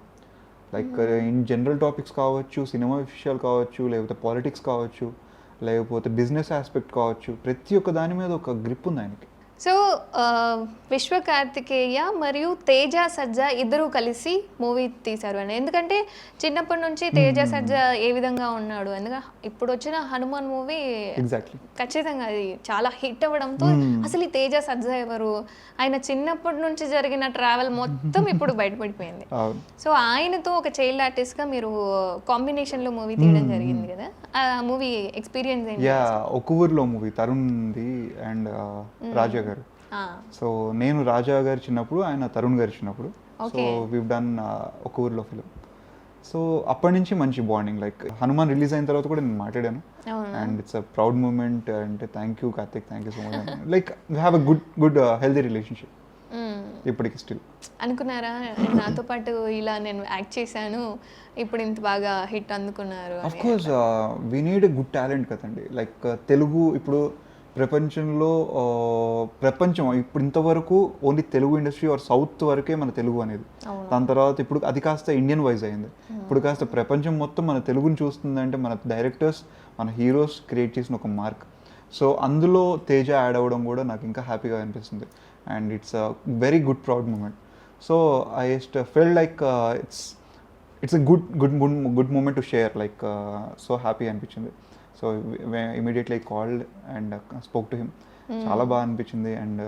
లైక్ ఇన్ జనరల్ టాపిక్స్ కావచ్చు, సినిమా విషయాలు కావచ్చు, లేకపోతే పాలిటిక్స్ కావచ్చు, లేకపోతే బిజినెస్ ఆస్పెక్ట్ కావచ్చు, ప్రతి ఒక్క దాని మీద ఒక గ్రిప్ ఉంది ఆయనకి. సో విశ్వ కార్తికేయ మరియు తేజ సజ్జా ఇద్దరూ కలిసి మూవీ తీశారు అని, ఎందుకంటే చిన్నప్పటి నుంచి తేజ సజ్జా ఏ విధంగా ఉన్నాడు, ఎందుకంటే ఇప్పుడు వచ్చిన హనుమాన్ మూవీ ఖచ్చితంగా అది చాలా హిట్ అవ్వడంతో అసలు ఈ తేజ సజ్జా ఎవరు, ఆయన చిన్నప్పటి నుంచి జరిగిన ట్రావెల్ మొత్తం ఇప్పుడు బయటపడిపోయింది. సో ఆయనతో ఒక చైల్డ్ ఆర్టిస్ట్ గా మీరు కాంబినేషన్ లో మూవీ తీయడం జరిగింది కదా, ఆ మూవీ ఎక్స్పీరియన్స్ ఏంటి? ఒక ఊర్లో మూవీ తరుణ్ది అండ్ రాజా గారు. సో నేను రాజా గారు చిన్నప్పుడు, ఆయన తరుణ్ గారు చిన్నప్పుడు. సో వీ డన్ ఒక ఊర్లో ఫిలిం. సో అప్పటి నుంచి మంచి బాండింగ్. లైక్ హనుమాన్ రిలీజ్ అయిన తర్వాత కూడా నేను మాట్లాడాను. And it's a proud moment. అంటే thank you Karthik, thank you so much. Like we have a good healthy relationship ఇప్పటికి స్టిల్. అనుకున్నారా నాతో పాటు ఇలా నేను యాక్ట్ చేశాను, ఇప్పుడు ఇంత బాగా హిట్ అందుకున్నారు? Of course we need a good talent కదండి. లైక్ తెలుగు ఇప్పుడు ప్రపంచంలో ప్రపంచం ఇప్పుడు ఇంతవరకు only Telugu industry or south వరకే మన తెలుగు అనేది. దాని తర్వాత ఇప్పుడు అది కాస్త ఇండియన్ వైజ్ అయింది. ఇప్పుడు కాస్త ప్రపంచం మొత్తం మన తెలుగుని చూస్తుందంటే మన డైరెక్టర్స్, మన హీరోస్ క్రియేట్ చేసిన ఒక మార్క్. సో అందులో తేజ యాడ్ అవ్వడం కూడా నాకు ఇంకా హ్యాపీగా అనిపిస్తుంది. And it's a very good proud moment. So I just fell like it's a good moment to share. Like so happy అనిపించింది. So immediately called and spoke to him. చాలా బాగా అనిపించింది. అండ్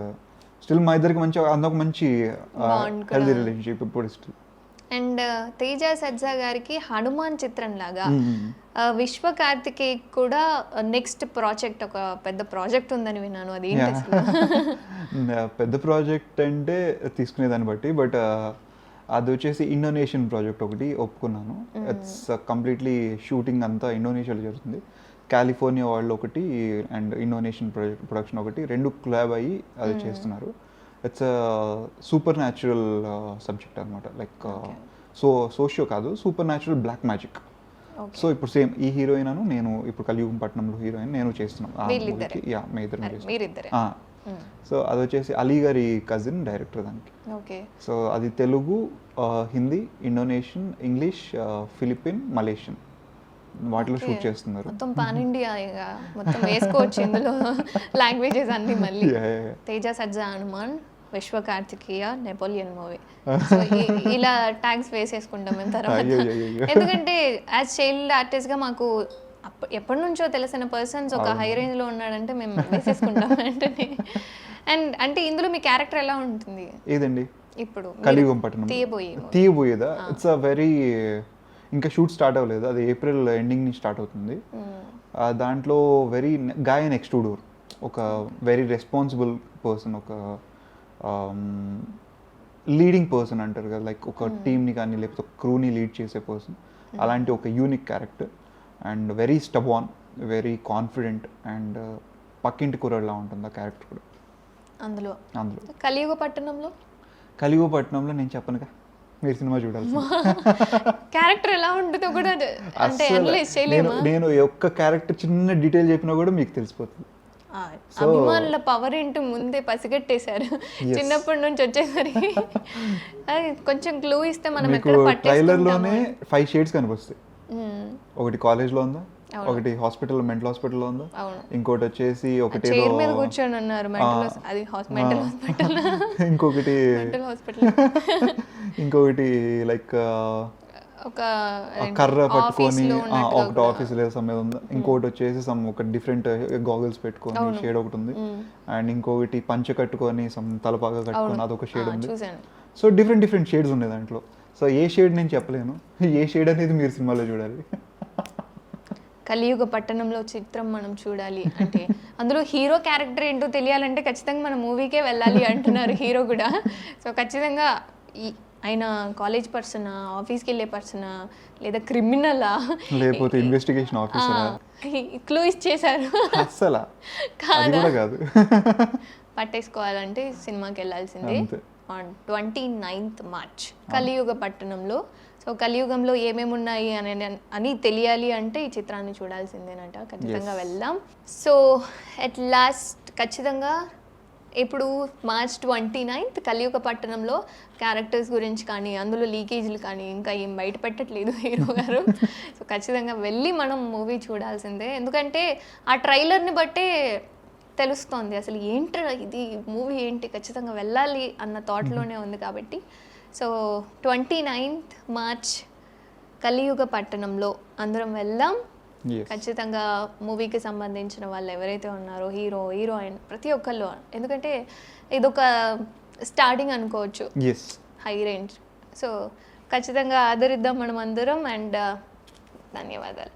స్టిల్ మా ఇద్దరికి మంచి అందొక మంచి హెల్దీ రిలేషన్షిప్ ఇప్పుడు still. And Teja సజ్జా గారికి హనుమాన్ చిత్రం లాగా విశ్వ కార్తికేయ కూడా నెక్స్ట్ ప్రాజెక్ట్, ఒక పెద్ద ప్రాజెక్ట్ ఉందని విన్నాను. అది ఏంటి అసలు? పెద్ద ప్రాజెక్ట్ అంటే తీసుకునేదాన్ని బట్టి, బట్ అది వచ్చేసి ఇండోనేషియన్ ప్రాజెక్ట్ ఒకటి ఒప్పుకున్నాను. ఇట్స్ కంప్లీట్లీ షూటింగ్ అంతా ఇండోనేషియాలో జరుగుతుంది. కాలిఫోర్నియా వాళ్ళు ఒకటి అండ్ ఇండోనేషియన్ ప్రొడక్షన్ ఒకటి, రెండు క్లాబ్ అయ్యి అది చేస్తున్నారు. ఇట్స్ సూపర్ న్యాచురల్ సబ్జెక్ట్ అనమాట. లైక్ సోషియో కాదు, supernatural black magic. So ఇప్పుడు సేమ్ ఈ హీరోయిన్ అను నేను ఇప్పుడు కలియుగం పట్నంలో హీరోయిన్ నేను చేస్తున్నాం. మీ ఇద్దరు. సో అది వచ్చేసి అలీ గారి కజిన్ డైరెక్టర్ దానికి. సో అది Telugu, Hindi, Indonesian, English, Philippines, Malaysian వాటిలో షూట్ చేస్తున్నారు. మొత్తం పాన్ ఇండియా మొత్తం వేసుకోవచ్చు ఇందులో లాంగ్వేజెస్ అన్ని. మళ్ళీ తేజ సజ్జా హనుమాన్, విశ్వ కార్తికేయ, నెపోలియన్ మూవీ, ఇలా ట్యాగ్స్ వేసేసుకుంటాం మేము తర్వాత. ఎందుకంటే యాజ్ చైల్డ్ ఆర్టిస్ట్ గా మాకు ఎప్పటి నుంచో తెలిసిన పర్సన్స్ ఒక హై రేంజ్ లో ఉన్నాడంటే మేము వేసేసుకుంటాం వెంటనే. అండ్ అంటే ఇందులో మీ క్యారెక్టర్ ఎలా ఉంటుంది? ఏదండి ఇప్పుడు కలియుగం పట్టణం తీయబోయేదా? ఇట్స్ అ వెరీ, ఇంకా షూట్ స్టార్ట్ అవ్వలేదు, అది ఏప్రిల్ ఎండింగ్ నుంచి స్టార్ట్ అవుతుంది. దాంట్లో వెరీ గాయ్ నెక్స్ట్ డోర్, ఒక వెరీ రెస్పాన్సిబుల్ పర్సన్, ఒక లీడింగ్ పర్సన్ అంటారు కదా, లైక్ ఒక టీమ్ని కానీ లేకపోతే ఒక క్రూని లీడ్ చేసే పర్సన్, అలాంటి ఒక unique character. And very stubborn, very confident and పక్కింటి కుర్రలా ఉంటుంది ఆ క్యారెక్టర్ కూడా అందులో. కలియుగ పట్టణంలో నేను చెప్పనుగా, మీరు సినిమా చూడాలి. క్యారెక్టర్ ఎలా ఉంటుందో కూడా అంటే అనలైజ్ చేయలేము. నేను ఒక్క క్యారెక్టర్ చిన్న డీటెయిల్ చెప్పినా కూడా మీకు తెలిసిపోతుంది. అభిమానుల పవర్ ఏంటో ముందే పసిగట్టేశారు చిన్నప్పటి నుంచి వచ్చేసరికి. కొంచెం క్లూ ఇస్తే మనం ఎక్కడ పట్టేస్తాం. ట్రైలర్ లోనే 5 షేడ్స్ కనిపిస్తాయి. ఒకటి కాలేజ్ లో ఉందా, ఒకటి హాస్పిటల్, మెంటల్ హాస్పిటల్లో ఉందా, ఇంకోటి వచ్చేసి ఒకటి చైర్ మీద కూర్చొని ఉన్నారు అది మెంటల్ హాస్పిటల్, ఇంకొకటి మెంటల్ హాస్పిటల్, ఇంకొకటి లైక్ ఒక కర్ర పట్టుకొని ఒకటి ఆఫీస్ లేదు సమ్ మీద ఉందా, ఇంకొకటి వచ్చేసి సమ్ ఒక డిఫరెంట్ గాగుల్స్ పెట్టుకొని షేడ్ ఒకటి ఉంది, అండ్ ఇంకొకటి పంచ కట్టుకొని సమ్ తలపాగా కట్టుకొని అదొక షేడ్ ఉంది. సో డిఫరెంట్ షేడ్స్ ఉన్నాయి దాంట్లో. సో ఏ షేడ్ నేను చెప్పలేను, ఏ షేడ్ అనేది మీరు సినిమాలో చూడాలి. కలియుగ పట్టణంలో చిత్రం మనం చూడాలి అంటే అందులో హీరో క్యారెక్టర్ ఏంటో తెలియాలంటే ఖచ్చితంగా మన మూవీకే వెళ్ళాలి అంటున్నారు హీరో కూడా. సో ఖచ్చితంగా ఆయన కాలేజ్ పర్సనా, ఆఫీస్కి వెళ్ళే పర్సనా, లేదా క్రిమినలా, లేకపోతే ఇన్వెస్టిగేషన్ ఆఫీసరా, క్లూ ఇచ్చేశారు. అస్సలు కాదు, పట్టేసుకోవాలంటే సినిమాకి వెళ్ళాల్సిందే. ఆన్ 29th March కలియుగ పట్టణంలో. సో కలియుగంలో ఏమేమి ఉన్నాయి అని తెలియాలి అంటే ఈ చిత్రాన్ని చూడాల్సిందేనంట. ఖచ్చితంగా వెళ్దాం. సో ఎట్ లాస్ట్ ఖచ్చితంగా ఇప్పుడు March 29th కలియుగ పట్టణంలో క్యారెక్టర్స్ గురించి కానీ అందులో లీకేజీలు కానీ ఇంకా ఏం బయట పెట్టట్లేదు హీరో గారు. సో ఖచ్చితంగా వెళ్ళి మనం మూవీ చూడాల్సిందే. ఎందుకంటే ఆ ట్రైలర్ని బట్టే తెలుస్తోంది అసలు ఏంటి ఇది మూవీ ఏంటి, ఖచ్చితంగా వెళ్ళాలి అన్న థాట్లోనే ఉంది కాబట్టి. సో 29th March కలియుగ పట్టణంలో అందరం వెళ్దాం. ఖచ్చితంగా మూవీకి సంబంధించిన వాళ్ళు ఎవరైతే ఉన్నారో హీరో, హీరోయిన్, ప్రతి ఒక్కళ్ళు, ఎందుకంటే ఇదొక స్టార్టింగ్ అనుకోవచ్చు, హై రేంజ్. సో ఖచ్చితంగా ఆదరిద్దాం మనం అందరం. అండ్ ధన్యవాదాలు.